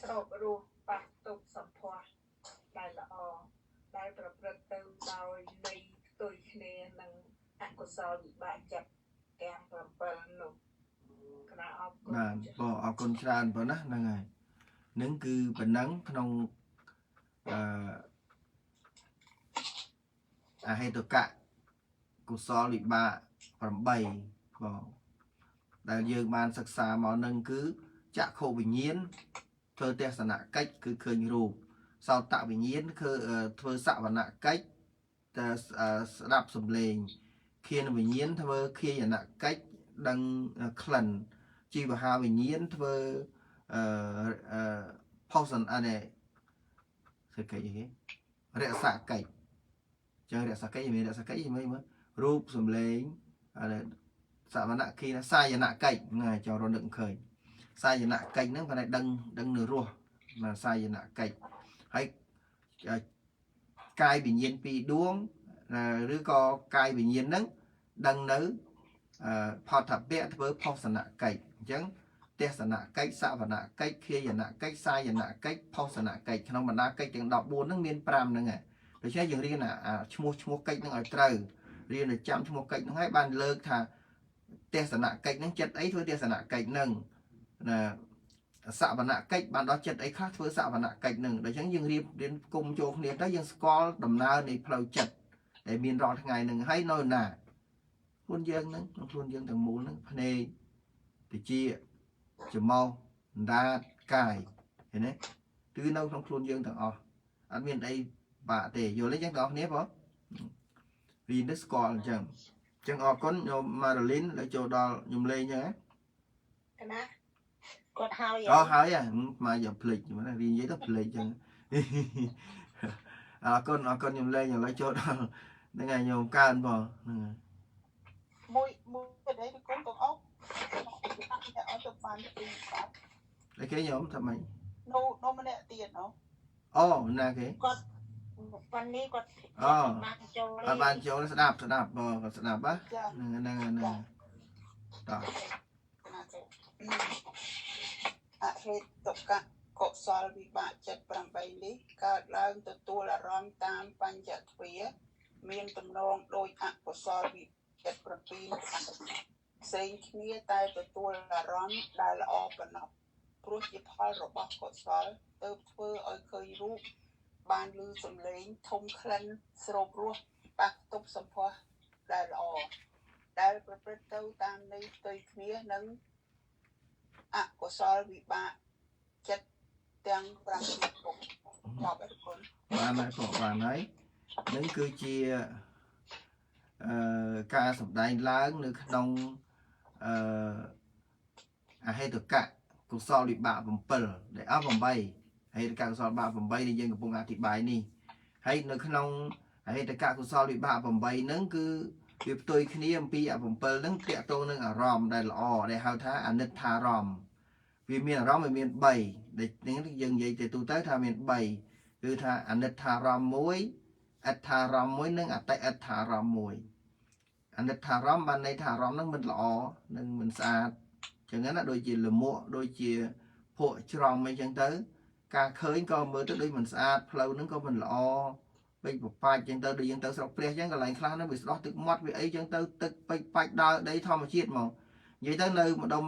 ស្រោបរសប៉ះទប់សម្ផស្សដែលល្អដែលប្រព្រឹត្តទៅដោយនៃផ្ទុយគ្នានឹងអកុសលវិបាកចិត្តទាំង7នោះគណៈអរគុណបាទបងអរគុណច្រើនបងណាហ្នឹងហើយនឹងគឺប៉ុណ្ណឹងក្នុងអហេតុកៈ កុសលវិបាក8បងដែលយើងបានសិក្សាមកនឹងគឺចក្ខុវិញ្ញាណធ្វើទស្សនកិច្ចគឺឃើញរូបសោតវិញ្ញាណគឺធ្វើសវនកិច្ចតែស្ដាប់សំឡេងឃានវិញ្ញាណធ្វើឃាយនកិច្ចដឹងក្លិនជីវហាវិញ្ញាណធ្វើផុសអានេះធ្វើកិច្ចអីគេរក្សាកិច្ចចឹងរក្សាកិច្ចមានរក្សាកិច្ចមើលរូបសំឡេងសវនគិសាយនកិច្ចណាចូលរនឹកឃើញសាយនកិច្ចហ្នឹងគាត់ឲ្យដឹងនៅរស់ណាសាយនកិច្ចហើយកាយវិញ្ញាណពីរដួងឬក៏កាយវិញ្ញាណហ្នឹងដឹងនៅផតពៈធ្វើផុសនកិច្ចអញ្ចឹងទេសនកិច្ចសវនកិច្ចឃាយនកិច្ចសាយនកិច្ចផុសនកិច្ចក្នុងបណ្ដាកិច្ចទាំង14ហ្នឹងមាន5ហ្នឹងឯងដូច្នេះយើងរៀនឈ្មោះកិច្ចហ្នឹងឲ្យត្រូវរៀនឲ្យចាំឈ្មោះកិច្ចហ្នឹងហើយបានលើកថាទេសនកិច្ចហ្នឹងចិត្តអីធ្វើទេសនកិច្ចហ្នឹងណាសវនកិច្ចបានដល់ចិត្តអីខ្លះធ្វើសវនកិច្ចហ្នឹងដូច្នេះយើងរៀនគុំចូលគ្នាទៅយើងស្គាល់ដំណើរនៃផ្លូវចិត្តដែលមានរាល់ថ្ងៃហ្នឹងហើយនៅណាខ្លួនយើងហ្នឹងក្នុងខ្លួនយើងទាំងមូលហ្នឹងភ្នែកតិចច្រមុះអណ្ដាតកាយឃើញទេគឺនៅក្នុងខ្លួនយើងទាំងអស់អត់មានអីបាក់ទេយល់ទេចឹងបងប្អូនគ្នាបងរៀនទៅស្គាល់អញ្ចឹងអរគុណញោមម៉ារូលីនដែលចូលដល់ខ្ញុំលេងចឹងកណា គាត់ហើយ ហើយមកយកភ្លេចណារៀននិយាយទៅភ្លេចចឹងអរគុណខ្ញុំលេងឥឡូវចូលដល់ហ្នឹងហើយញោមកើនបងហ្នឹងហើយមួយទៅđây con còn ốc ở trong bàn thì đấy cái nhóm thật mày nó mới đẻ tiền không nè cái គាត់วันนี้គាត់បានចូល បានចូលស្ដាប់ស្ដាប់ណាហ្នឹងតោះ អហេតុកៈកុសលវិបាកចិត្ត8នេះកើតឡើងទទួលអារម្មណ៍តាមបញ្ញទ្វាមានទំនងដោយអកុសលវិចិត្ត7ផ្សេងគ្នាតែទទួលអារម្មណ៍ដែលល្អប៉ុណ្ណោះព្រោះជាផលរបស់កុសលទៅធ្វើឲ្យឃើញរូបបានឮសំឡេងធំក្លិនស្រូបរសប៉ះទប់សម្ផស្សដែលល្អដែលប្រព្រឹត្តទៅតាមន័យផ្ទុយគ្នានឹងអកុសលវិបាកចិត្តទាំង5ពុកមកអរគុណបានហើយបងបានហើយនឹងគឺជាការសម្ដែងឡើងនៅក្នុងអហេតុកៈកុសលវិបាក7ដែលអស់8អហេតុកៈកុសលវិបាក8ដែលយើងកំពុងអធិប្បាយនេះហើយនៅក្នុងអហេតុកៈកុសលវិបាក8ហ្នឹងគឺវាផ្ទុយគ្នាអំពី7ហ្នឹងតាក់ទងនឹងអារម្មណ៍ដែលល្អដែលហៅថាអនិច្ចារម្មណ៍វាមានអារម្មណ៍មាន3ដែលនេះយើងនិយាយទៅទូទៅថាមាន3គឺថាអនិច្ចារម្មណ៍1អត្ថារម្មណ៍1និងអតិអត្ថារម្មណ៍1អនិច្ចារម្មណ៍បានន័យថាអារម្មណ៍ហ្នឹងមិនល្អនិងមិនស្អាតចឹងណាដូចជាលមួកដូចជាភក់ច្រំអីចឹងទៅការឃើញក៏មើលទៅដូចមិនស្អាតផ្លូវហ្នឹងក៏មិនល្អពេញប្របាច់ចឹងទៅដូចយើងទៅស្រុកព្រះចឹងកន្លែងខ្លះហ្នឹងវាស្ដោះទឹកមាត់វាអីចឹងទៅទឹកពេញបាច់ដើរដីធម្មជាតិហ្មងនិយាយទៅនៅម្ដុំ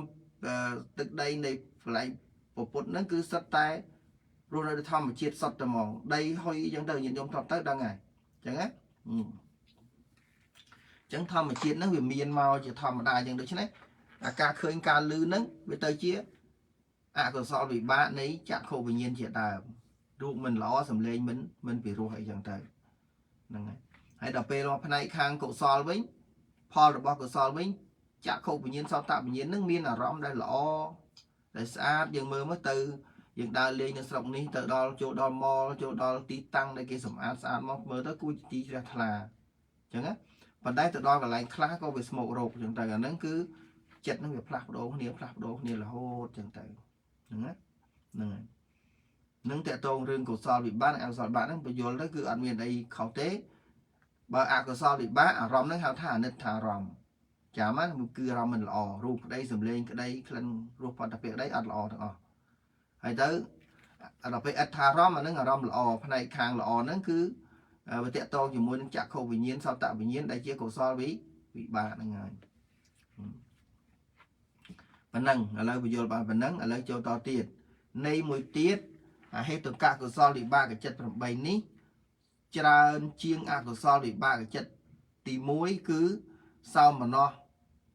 ទឹកដីនៃកន្លែងពពុទ្ធហ្នឹងគឺសិតតែរស់នៅធម្មជាតិសុទ្ធតែហ្មងដីហុយចឹងទៅញាតិញោមថតទៅដឹងហើយចឹងណាចឹងធម្មជាតិហ្នឹងវាមានមកជាធម្មតាចឹងដូច្នេះអាការឃើញការលឺហ្នឹងវាទៅជាអកុសលវិបាកនៃចក្ខុវិញ្ញាណជាដើមរូបមិនល្អសំឡេងមិនពិរោះអីចឹងទៅហ្នឹងហើយដល់ពេលមកផ្នែកខាងកុសលវិញផលរបស់កុសលវិញចក្ខុវិញ្ញាណសោតវិញ្ញាណហ្នឹងមានអារម្មណ៍ដែលល្អដែលស្អាតយើងមើលមកទៅយើងដើរលេងនៅស្រុកនេះទៅដល់ចូលដល់ម៉លចូលដល់ទីតាំងដែលគេសម្អាតស្អាតមកមើលទៅគួរទីជ្រះថ្លាអញ្ចឹងណាប៉ុន្តែទៅដល់កន្លែងខ្លះក៏វាស្មុករោគអញ្ចឹងទៅអាហ្នឹងគឺចិត្តហ្នឹងវាផ្លាស់ប្ដូរគ្នារហូតអញ្ចឹងទៅហ្នឹងណាហ្នឹងហើយនឹងតកតងរឿងកុសលវិបាកអកុសលវិបាកហ្នឹងបញ្យល់ទៅគឺអត់មានអីខុសទេបើអកុសលវិបាកអារម្មណ៍ហ្នឹងហៅថាអនិច្ចារម្មណ៍ចាំណាគឺអារម្មណ៍មិនល្អរូបក្តីសម្លេងក្តីក្លិនរសផតពៈក្តីអត់ល្អទាំងអស់ហើយទៅដល់ពេលអត្ថារម្មណ៍អាហ្នឹងអារម្មណ៍ល្អផ្នែកខាងល្អហ្នឹងគឺវាតកតងជាមួយនឹងចក្ខុវិញ្ញាណសោតវិញ្ញាណដែលជាកុសលវិបាកហ្នឹងហើយប៉ុណ្ណឹងឥឡូវបញ្យល់បានប៉ុណ្ណឹងឥឡូវចូលតទៀតនៃមួយទៀតអហេតុកៈកុសលវិបាកចិត្ត8នេះច្រើនជាងអកុសលវិបាកចិត្ត ទី1គឺសោមនស្ស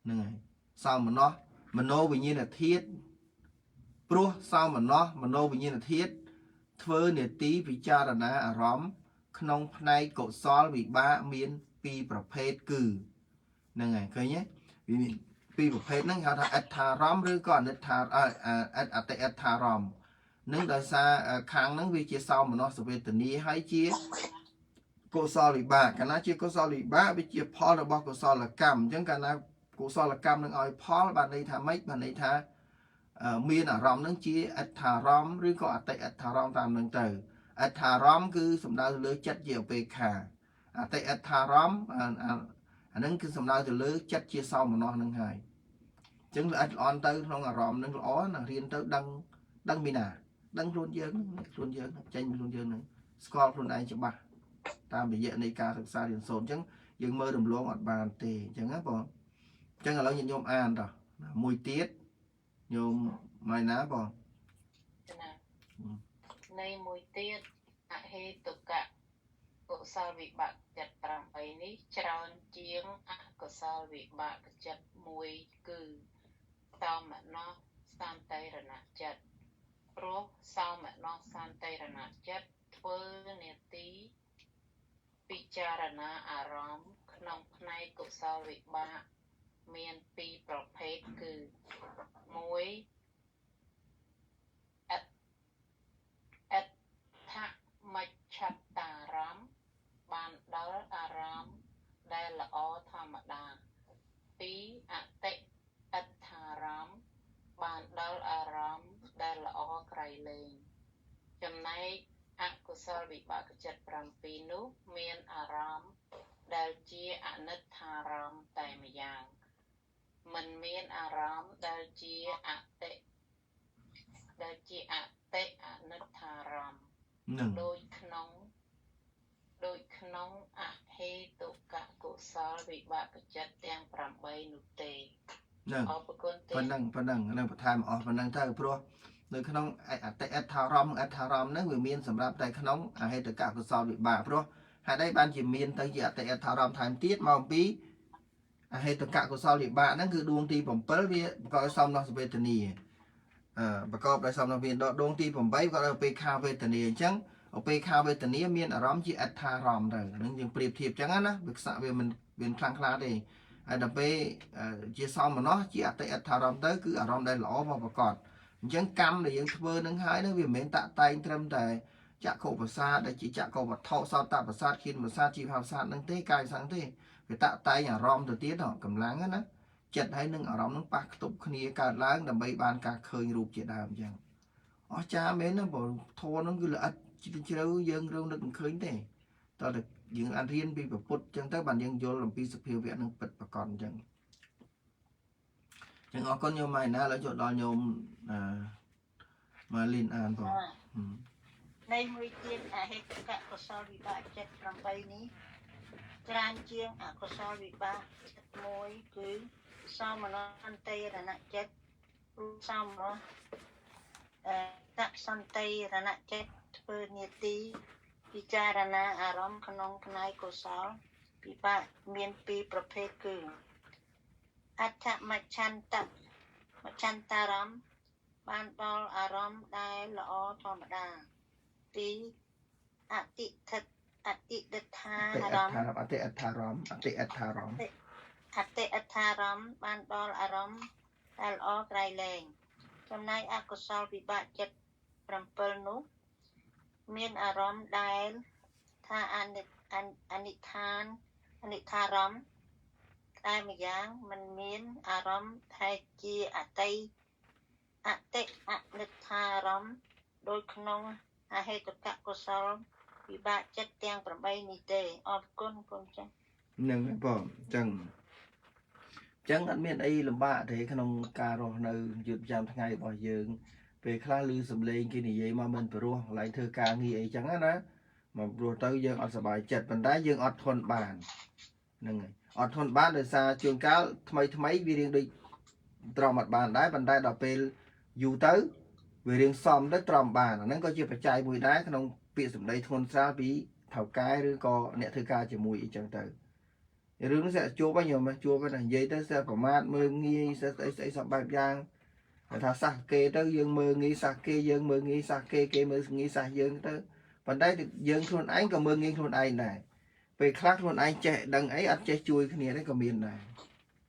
ហ្នឹងហើយសោមនស្សមโนវិញ្ញាណធាតុព្រោះសោមនស្សមโนវិញ្ញាណធាតុធ្វើនាទីពិចារណាអារម្មណ៍ក្នុងផ្នែកកុសលវិបាកមាន2ប្រភេទគឺហ្នឹងហើយឃើញទេវាមាន2ប្រភេទហ្នឹងហៅថាអត្ថារម្មណ៍ឬក៏អនិច្ចាអតិអត្ថារម្មណ៍នឹងដោយសារខាងហ្នឹងវាជាសោមនស្សវេទនាហើយជាកុសលវិបាកកាលណាជាកុសលវិបាកវាជាផលរបស់កុសលកម្មអញ្ចឹងកាលណាកុសលកម្មនឹងឲ្យផលបានន័យថាម៉េចបានន័យថាមានអារម្មណ៍នឹងជាអត្ថារម្មណ៍ឬក៏អតិអត្ថារម្មណ៍តាមនឹងទៅអត្ថារម្មណ៍គឺសំដៅទៅលើចិត្តជាឧបេក្ខាអតិអត្ថារម្មណ៍អានឹងគឺសំដៅទៅលើចិត្តជាសោមនស្សនឹងហើយអញ្ចឹងល្អិតល្អន់ទៅក្នុងអារម្មណ៍នឹងល្អណារៀនទៅដឹងមីណាដឹងខ្លួនយើងចេញពីខ្លួនយើងនឹងស្គាល់ខ្លួនឯងច្បាស់តាមរយៈនៃការសិក្សារៀនសូត្រអញ្ចឹងយើងមើលរំលងអត់បានទេអញ្ចឹងណាបងអញ្ចឹងឥឡូវញាតិញោមអានតោះមួយទៀតញោមម៉ៃណាបងណានៃមួយទៀតអហេតុកៈកុសលវិបាកចិត្ត8នេះច្រើនជាងអកុសលវិបាកចិត្ត1គឺសោមនស្សសន្តិរណចិត្តព្រោះសោមនស្សសន្តិរណចិត្តធ្វើនាទីពិចារណាអារម្មណ៍ក្នុងផ្នែកកុសលវិបាកមាន2ប្រភេទគឺ1អដ្ឋមច្ឆតារម្មណ៍បានដល់អារម្មណ៍ដែលល្អធម្មតា2អតិអត្ថារម្មណ៍បានដល់អារម្មណ៍ដែលល្អក្រៃលែងចំណែកអកុសលវិបាកចិត្ត7នោះមានអារម្មណ៍ដែលជាអនិច្ចារម្មណ៍តែម្យ៉ាងមិនមានអារម្មណ៍ដែលជាអតិអនិច្ចារម្មណ៍ដូចក្នុងអហេតុកៈកុសលវិបាកចិត្តទាំង8នោះទេហ្នឹងអរគុណទេប៉ុណ្ណឹងនឹងបន្ថែមអស់ប៉ុណ្ណឹងទៅព្រោះនៅក្នុងអតិអត្ថារម្មណ៍ហ្នឹងវាមានសម្រាប់តែក្នុងអហេតុកៈកុសលវិបាកព្រោះហេតុអីបានជាមានទៅជាអតិអត្ថារម្មណ៍ថែមទៀតមកអំពីអហេតុកៈកុសលវិបាកហ្នឹងគឺដួងទី7វាប្រកបដោយសោមនស្សវេទនាប្រកបដោយសោមនស្សវេទនាដួងទី8ប្រកបដោយឧបេក្ខាវេទនាអញ្ចឹងឧបេក្ខាវេទនាមានអារម្មណ៍ជាអត្ថារម្មណ៍ទៅហ្នឹងយើងប្រៀបធៀបអញ្ចឹងណាវាខ្សក់វាមិនខ្លាំងខ្លាទេហើយដល់ពេលជាសោមនស្សជាអតិអត្ថារម្មណ៍ទៅគឺអារម្មណ៍ដែលល្អមកប្រកបអញ្ចឹងកម្មដែលយើងធ្វើនឹងហើយនឹងវាមិនមែនតាក់តែងត្រឹមតែចក្ខុប្រសាទដែលជាចក្ខុវត្ថុសោតប្រសាទឃានប្រសាទជីវប្រសាទនឹងទេកាយសង្ឃទេវាតាក់តែងអារម្មណ៍ទៅទៀតកម្លាំងណាចិត្តហើយនឹងអារម្មណ៍នឹងប៉ះខ្ទប់គ្នាកើតឡើងដើម្បីបានការឃើញរូបជាដើមអញ្ចឹងអស្ចារ្យមែនណាបងធម៌នឹងគឺល្អិតជ្រៅយើងរងនឹកមិនឃើញទេតើតែយើងអាចរៀនពីពុទ្ធអញ្ចឹងទៅបានយើងយល់អំពីសភាវៈនឹងពិតប្រាកដអញ្ចឹងអរគុណញោមម៉ៃណាឥឡូវចូលដល់ញោមម៉ាលីនអានបងនៃមួយទៀតអហេតុកៈកុសលវិបាកចិត្ត8នេះច្រើនជាងអកុសលវិបាកចិត្ត1គឺសោមនស្សសន្តិរណចិត្តសោមនស្សតសន្តិរណចិត្តធ្វើនាទីពិចារណាអារម្មណ៍ក្នុងផ្នែកកុសលវិបាកមាន2ប្រភេទគឺអដ្ឋមច្ឆតារម្មណ៍បានដល់អារម្មណ៍ដែលល្អធម្មតា2អតិដិដ្ឋារម្មណ៍បានដល់អារម្មណ៍ដែលល្អក្រៃលែងចំណែកអកុសលវិបាកចិត្ត7នោះមានអារម្មណ៍ដែលថាអនិច្ចារម្មណ៍តែម្យ៉ាងមិនមានអារម្មណ៍ថាជាអនិច្ចារម្មណ៍ដូចក្នុងអហេតុកៈកុសលវិបាកចិត្តទាំង8នេះទេអរគុណបងចា៎ហ្នឹងបងអញ្ចឹងអត់មានអីលំបាកទេក្នុងការរស់នៅយឺតប្រចាំថ្ងៃរបស់យើងពេលខ្លះឮសំឡេងគេនិយាយមកមិនព្រោះកន្លែងធ្វើការងារអីចឹងណាមកព្រោះទៅយើងអត់សប្បាយចិត្តប៉ុន្តែយើងអត់ធន់បានហ្នឹងហើយអត់ធន់បានដោយសារជួនកាលថ្មីវារៀងដូចទ្រាំអត់បានដែរប៉ុន្តែដល់ពេលយូរទៅវារៀងសមទៅទ្រាំបានហ្នឹងក៏ជាបច្ច័យមួយដែរក្នុងពាក្យសម្ដីធ្ងន់ស្រាលពីថៅកែឬក៏អ្នកធ្វើការជាមួយអីចឹងទៅ រឿងនេះsẽជួបញោមជួបណានិយាយទៅsẽប្រមាថមើលងាយsẽស្អីសពបែបយ៉ាងថាសះគេទៅយើងមើលងាយសះគេយើងមើលងាយសះគេមើលងាយសះយើងទៅប៉ុន្តែយើងខ្លួនឯងក៏មើលងាយខ្លួនឯងដែរពេលខ្លះខ្លួនឯងចេះដឹងអីអត់ចេះជួយគ្នាទេក៏មានដែរ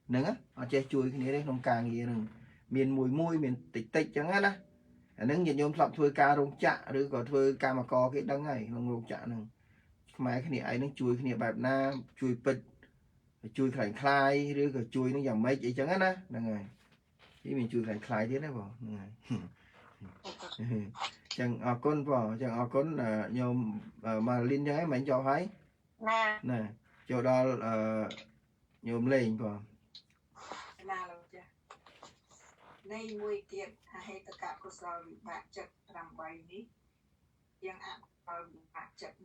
ហ្នឹងអត់ចេះជួយគ្នាទេក្នុងការងារហ្នឹងមានមួយមានតិចចឹងណាអាហ្នឹងញាតិញោមធ្លាប់ធ្វើការរោងចក្រឬក៏ធ្វើកម្មករគេដឹងហើយក្នុងរោងចក្រហ្នឹងខ្មែរគ្នាឯងហ្នឹងជួយគ្នាបែបណាជួយពិតជួយខ្លាំងខ្លាយឬក៏ជួយនឹងយ៉ាងម៉េចអីចឹងណាហ្នឹងហើយនេះមានជួយខ្លាំងខ្លាយទៀតណាបងហ្នឹងហើយចឹងអរគុណបងចឹងអរគុណញោមម៉ាលីនចឹងហ្នឹងមិនចប់ហើយណាចូលដល់ញោមលេងបងណាលោកចានៃមួយទៀតអហេតុកកុសលវិបាកចិត្ត8នេះយើងអកុសលវិបាកចិត្ត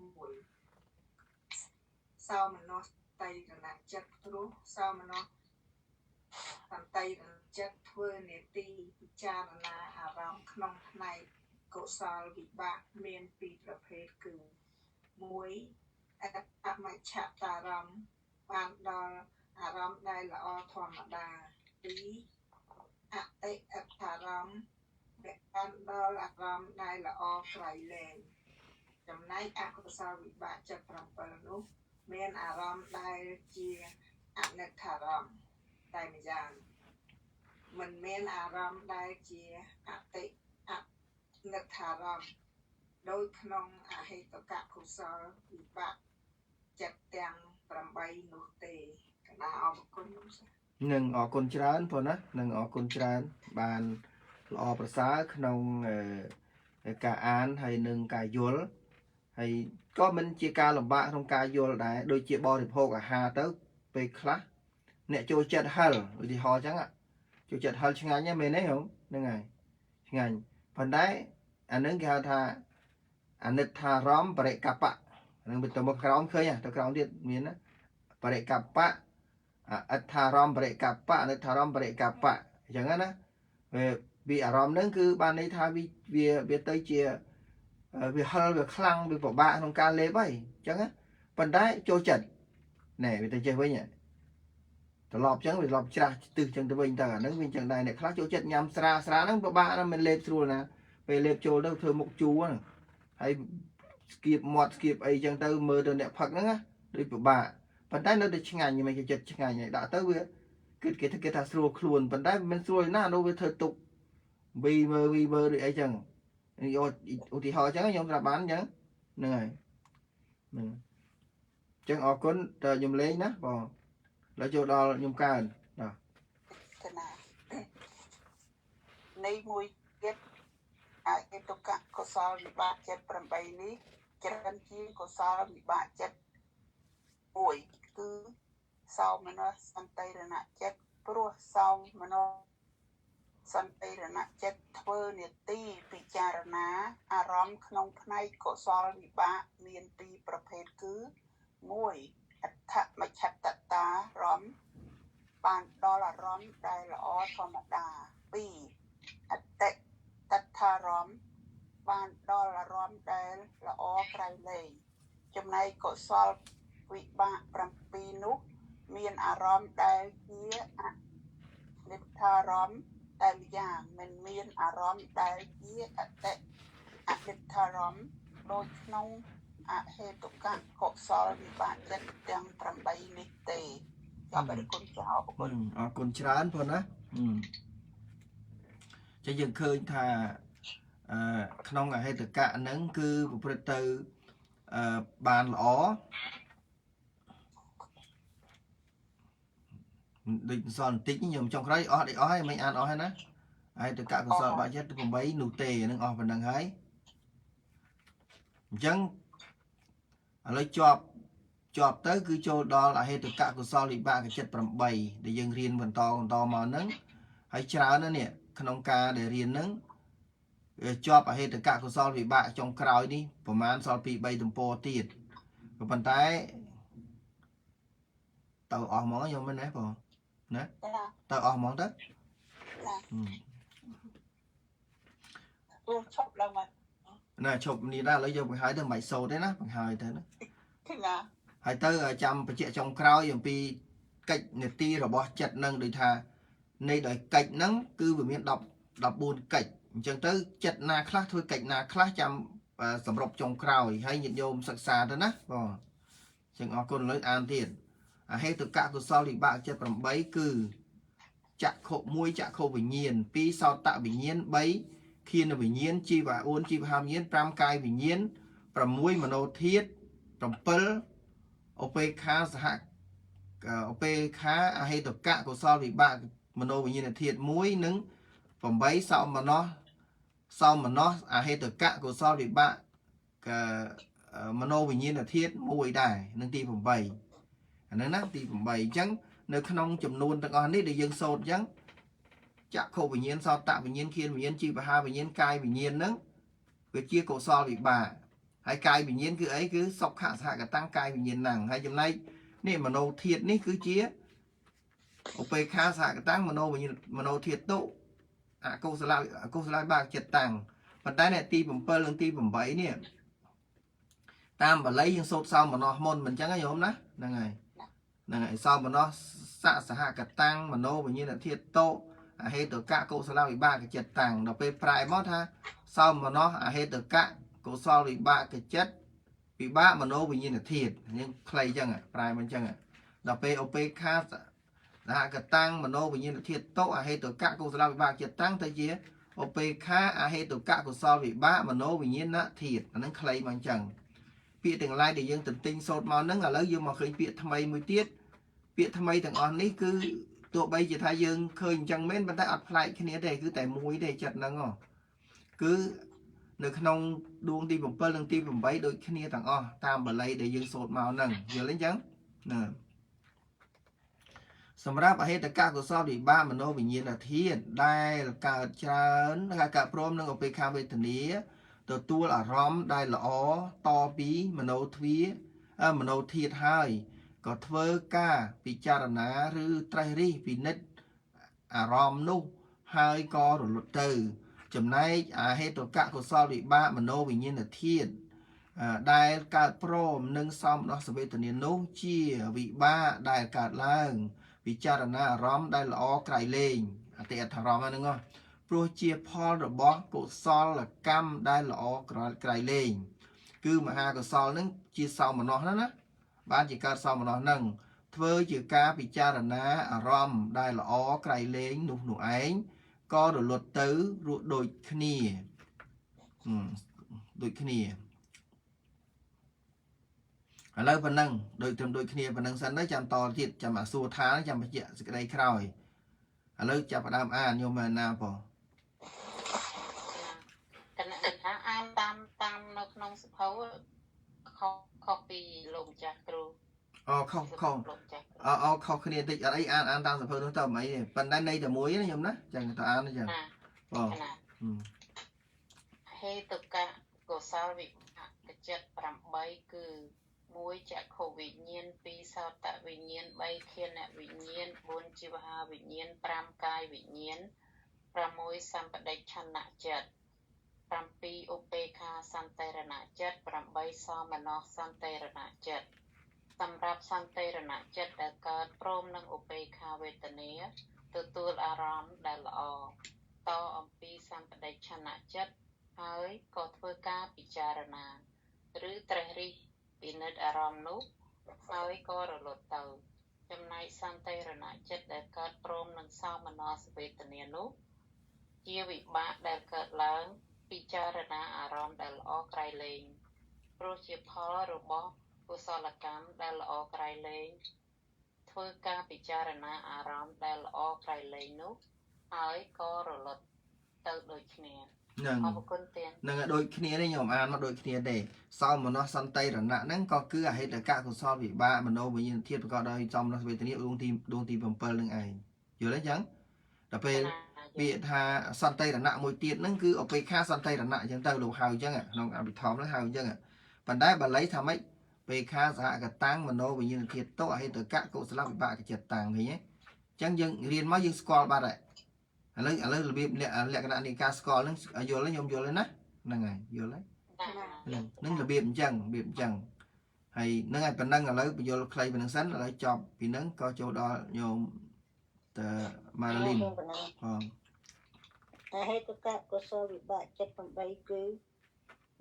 1សោមនស្សតៃរណចិត្តព្រោះសោមនស្សសន្តិរណចិត្តធ្វើនេតិពិចារណាអារម្មណ៍ក្នុងផ្នែកកុសលវិបាកមានពីរប្រភេទគឺ1អមច្ឆតារម្មណ៍បានដល់អារម្មណ៍ដែលល្អធម្មតា2អតិអដ្ឋារម្មណ៍បានដល់អារម្មណ៍ដែលល្អក្រៃលែងចំណែកអកុសលវិបាកចិត្ត7នោះមានអារម្មណ៍ដែលជាអនិច្ចារម្មណ៍តែម្យ៉ាងមិនមានអារម្មណ៍ដែលជាអតិអនិច្ចារម្មណ៍ដោយក្នុងអហេតុកកុសលវិបាកចិត្តទាំង8នោះទេកណាអរគុណនឹងអរគុណច្រើនបងណានឹងអរគុណច្រើនបានល្អប្រសើរក្នុងការអានហើយនឹងការយល់ហើយក៏មិនជាការលំបាកក្នុងការយល់ដែរដូចជាបរិភោគអាហារទៅពេលខ្លះអ្នកចូលចិត្តហិលឧទាហរណ៍អញ្ចឹងចូលចិត្តហិលឆ្ងាញ់ហ្នឹងមែនទេហ្នឹងហើយឆ្ងាញ់ប៉ុន្តែអានឹងគេហៅថាអនិច្ចារម្មណ៍បរិកបៈហ្នឹងទៅមកក្រោមឃើញទៅក្រោមទៀតមានណាបរិកបៈអិដ្ឋារម្មណ៍បរិកបៈអនិច្ចារម្មណ៍បរិកបៈអញ្ចឹងណាវាអារម្មណ៍ហ្នឹងគឺបានន័យថាវាទៅជាវាហិលវាខ្លាំងវាពិបាកក្នុងការលេបហើយអញ្ចឹងប៉ុន្តែចូលចិត្តណែវាទៅចេះវិញត្រឡប់អញ្ចឹងវាត្រឡប់ច្រាស់ទិសអញ្ចឹងទៅវិញទៅអាហ្នឹងវាអញ្ចឹងដែរអ្នកខ្លះចូលចិត្តញ៉ាំស្រាហ្នឹងពិបាកណាស់មិនលេបស្រួលណាពេលលេបចូលទៅធ្វើមុខជូរហ្នឹងហើយស្គៀបមាត់ស្គៀបអីអញ្ចឹងទៅមើលទៅអ្នកផឹកហ្នឹងដូចពិបាកប៉ុន្តែនៅតែឆ្ងាញ់មិនគេចិត្តឆ្ងាញ់ហើយដាក់ទៅវាគេថាស្រួលខ្លួនប៉ុន្តែមិនស្រួលណានោះវាធ្វើទុកវីមើលឬអីចឹងឧទាហរណ៍អញ្ចឹងខ្ញុំប្រាប់បានអញ្ចឹងហ្នឹងហើយហ្នឹងអញ្ចឹងអរគុណតើខ្ញុំលេងណាបងแล้วចូលដល់ខ្ញុំកើនបាទកណានៃមួយទៀតអហេតុកកុសលវិបាកចិត្ត8នេះច្រើនជាកុសលវិបាកចិត្ត1គឺសោមនស្សសន្តិរណចិត្តព្រោះសោមនស្សសន្តិរណចិត្តធ្វើនេតិពិចារណាអារម្មណ៍ក្នុងផ្នែកកុសលវិបាកមានពីរប្រភេទគឺ1អដ្ឋមច្ឆតតារម្មណ៍បានដល់អារម្មណ៍ដែលល្អធម្មតា2អតិតដ្ឋារម្មណ៍បានដល់អារម្មណ៍ដែលល្អក្រៃលែងចំណែកកុសលវិបាក7នោះមានអារម្មណ៍ដែលជាអនិច្ចារម្មណ៍តែម្យ៉ាងមិនមានអារម្មណ៍ដែលជាអតិអនិច្ចារម្មណ៍ដូចក្នុងអហេតុកកុសលវិបាកចិត្តទាំង8នេះទេអរគុណចៅអរគុណច្រើនបងណាចឹងយើងឃើញថាក្នុងអហេតុកៈហ្នឹងគឺប្រព្រឹត្តទៅបានល្អដូចសល់បន្តិចខ្ញុំចង់ក្រោយអស់ហើយមិនអានអស់ហើយណាហើយទៅកកសលបាក់ចិត្ត8នោះទេនឹងអស់ប៉ុណ្ណឹងហើយអញ្ចឹងឥឡូវជាប់ទៅគឺចូលដល់អហេតុកកុសលវិបាកចិត្ត8ដែលយើងរៀនបន្តមកហ្នឹងហើយច្រើនណាស់នេះក្នុងការដែលរៀនហ្នឹងជាប់អហេតុកកុសលវិបាកចុងក្រោយនេះប្រហែលសល់2 3ទំព័រទៀតក៏ប៉ុន្តែទៅអស់ហ្មងខ្ញុំមិនណាបងណាទៅអស់ហ្មងទៅឈប់ឡើងមកណាឈប់នេះដែរឥឡូវយកបង្ហើយទៅមិនសូត្រទេណាបង្ហើយទៅណាឃើញណា ហើយទៅចាំបញ្ជាក់ចុងក្រោយអំពីកិច្ចនីតិរបស់ចិត្តនឹងដូចថានៃដោយកិច្ចហ្នឹងគឺវាមាន14កិច្ចអញ្ចឹងទៅចិត្តណាខ្លះធ្វើកិច្ចណាខ្លះចាំសម្របចុងក្រោយហើយញាតិញោមសិក្សាទៅណាបងអញ្ចឹងអរគុណលើអានទៀតអហេតុកកុសលវិបាកចិត្ត8គឺចក្ខុ1ចក្ខុវិញ្ញាណ2សោតវិញ្ញាណ3ឃានវិញ្ញាណជីវៈ4ជីវហាវិញ្ញាណ5កាយវិញ្ញាណ6មโนធាតុ7ឧបេក្ខាសហឧបេក្ខាអហេតុកកុសលវិបាកមโนវិញ្ញាណធាតុ1និង8សោមនស្សអហេតុកកុសលវិបាកមโนវិញ្ញាណធាតុ1ដែរនឹងទី8អាហ្នឹងណាទី8អញ្ចឹងនៅក្នុងចំនួនទាំងអស់នេះដែលយើងសូត្រអញ្ចឹងចក្ខុវិញ្ញាណសោតវិញ្ញាណឃានវិញ្ញាណជីវហាវិញ្ញាណកាយវិញ្ញាណហ្នឹងវាជាកុសលវិបាកហើយកាយវិញ្ញាណគឺអីគឺសុខៈសហកតាំងកាយវិញ្ញាណហ្នឹងហើយចំណែកនេះមโนធាតុនេះគឺជាឧបេក្ខាសហកតាំងមโนវិញ្ញាណមโนធាតុតុអកុសលវិបាកចិត្តតាំងប៉ុន្តែនៅទី7និងទី8នេះតាមបាលីយើងសូត្រសោមនស្សមុនមិនអញ្ចឹងទេញោមណាហ្នឹងហើយសោមនស្សសហកតាំងមโนវិញ្ញាណធាតុតុអហេតុកកុសលវិបាកចិត្តតាំងដល់ពេលប្រែមកថាសោមនស្សអហេតុកកុសលវិបាកចិត្តវិបាកមโนវិញ្ញាណធាតុយើងខ្លីអញ្ចឹងប្រែមកអញ្ចឹងដល់ពេលឧបេក្ខាសហកតាំងមโนវិញ្ញាណធាតុតុអហេតុកកុសលវិបាកចិត្តតាំងទៅជាឧបេក្ខាអហេតុកកុសលវិបាកមโนវិញ្ញាណធាតុអាហ្នឹងខ្លីមកអញ្ចឹងពាក្យទាំងឡាយដែលយើងទន្ទិញសូត្រមកហ្នឹងឥឡូវយើងមកឃើញពាក្យថ្មីមួយទៀតពាក្យថ្មីទាំងអស់នេះគឺទោះបីជាថាយើងឃើញអញ្ចឹងមែនប៉ុន្តែអត់ប្លែកគ្នាទេគឺតែមួយទេចិត្តហ្នឹងគឺនៅក្នុងដួងទី7និងទី8ដូចគ្នាទាំងអស់តាមបាលីដែលយើងសូត្រមកហ្នឹងយល់ទេអញ្ចឹងណាសម្រាប់អហេតុកកុសលវិបាកមโนវិញ្ញាណធាតុដែលកើតច្រើនកើតព្រមនឹងឧបេក្ខាវេទនាទទួលអារម្មណ៍ដែលល្អតពីមโนធាតុហើយក៏ធ្វើការពិចារណាឬត្រេះរិះពិនិត្យអារម្មណ៍នោះហើយក៏រលត់ទៅចំណែកអហេតុកកុសលវិបាកមโนវិញ្ញាណធាតុដែលកើតព្រមនឹងសមដោះសវេទនានោះជាវិបាកដែលកើតឡើងពិចារណាអារម្មណ៍ដែលល្អក្រៃលែងអតិអត្ថអារម្មណ៍ហ្នឹងព្រោះជាផលរបស់កុសលកម្មដែលល្អក្រៃលែងគឺមហាកុសលហ្នឹងជាសោមនស្សណាបានជាកើតសោមនស្សហ្នឹងធ្វើជាការពិចារណាអារម្មណ៍ដែលល្អក្រៃលែងនោះឯងក៏រលត់ទៅរួចដូចគ្នាឥឡូវប៉ុណ្ណឹងដូចគ្នាប៉ុណ្ណឹងសិនទៅចាំតទៀតចាំអាសួរថាចាំបញ្ជាក់សេចក្តីក្រោយឥឡូវចាប់ផ្ដើមអានខ្ញុំមែនណាបងគណៈថាអានតាមនៅក្នុងសភៅខុសពីលោកម្ចាស់គ្រូខុសគ្នាតិចអត់អីអានតាមសភៅនោះទៅមិនអីទេប៉ុន្តែនៃតែមួយណាខ្ញុំណាចឹងទៅអានចឹងបងហេតុកកុសលវិបាកចិត្ត8គឺ1ចក្ខុវិញ្ញាណ2សោតវិញ្ញាណ3ឃានវិញ្ញាណ4ជីវហាវិញ្ញាណ5កាយវិញ្ញាណ6សម្បដិច្ឆនចិត្ត7ឧបេក្ខាសន្តិរណចិត្ត8សោមនស្សសន្តិរណចិត្តសម្រាប់សន្តិរណចិត្តដែលកើតព្រមនឹងឧបេក្ខាវេទនាទទួលអារម្មណ៍ដែលល្អតអំពីសម្បដិច្ឆនចិត្តហើយក៏ធ្វើការពិចារណាឬត្រេះរិះពិនិត្យអារម្មណ៍នោះហើយក៏រលត់ទៅចំណែកសន្តិរណចិត្តដែលកើតព្រមនឹងសោមនស្សវេទនានោះជាវិបាកដែលកើតឡើងពិចារណាអារម្មណ៍ដែលល្អក្រៃលែងព្រោះជាផលរបស់កុសលកម្មដែលល្អក្រៃលែងធ្វើការពិចារណាអារម្មណ៍ដែលល្អក្រៃលែងនោះហើយក៏រលត់ទៅដូចគ្នានឹងអរគុណទៀតនឹងដូចគ្នានេះខ្ញុំអានមកដូចគ្នាទេសោមនស្សសន្តិរណៈហ្នឹងក៏គឺអហេតុកកុសលវិបាកមโนវិញ្ញាណធាតុប្រកបដោយសោមនស្សវេទនាដួងទី7នឹងឯងយល់ទេអញ្ចឹងដល់ពេលពាក្យថាសន្តិរណៈមួយទៀតហ្នឹងគឺឧបេក្ខាសន្តិរណៈអញ្ចឹងទៅលោកហៅអញ្ចឹងក្នុងអភិធម្មហ្នឹងហៅអញ្ចឹងប៉ុន្តែបាលីថាម៉េចពេខាសហកតាំងមโนវិញ្ញាណធាតុតុអហេតុកកុសលវិបាកចិត្តតាំងឃើញទេអញ្ចឹងយើងរៀនមកយើងស្គាល់បាត់ហើយឥឡូវរបៀបលក្ខណៈនៃការស្គាល់ហ្នឹងយល់ទេខ្ញុំយល់ទេណាហ្នឹងហើយយល់ទេហ្នឹងរបៀបអញ្ចឹង ហើយនឹងឲ្យប៉ុណ្ណឹងឥឡូវបញ្យល់ខ្លីប៉ុណ្ណឹងសិនឥឡូវចប់ពីហ្នឹងក៏ចូលដល់ញោមតម៉ាលីនបង អាហេតុកៈកុសលវិបាកចិត្ត8គឺ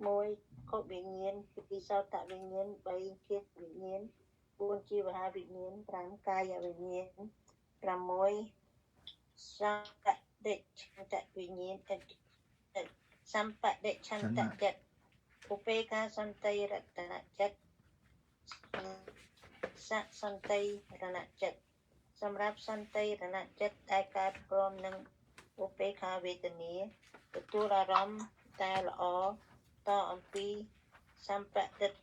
1ខុសវិញ្ញាណ2សោតវិញ្ញាណ3ចិត្តវិញ្ញាណ4ជីវហាវិញ្ញាណ5កាយវិញ្ញាណ6សង្កដិច្ឆន្ទវិញ្ញាណសម្បដិច្ឆន្ទចិត្តឧបេក្ខាសន្តិរតនចិត្តសន្តិរណចិត្តសម្រាប់សន្តិរណចិត្តដែលកើតព្រមនឹងឧបេក្ខាវេទនាទទួលអារម្មណ៍តែល្អតអំពីសម្បដិច្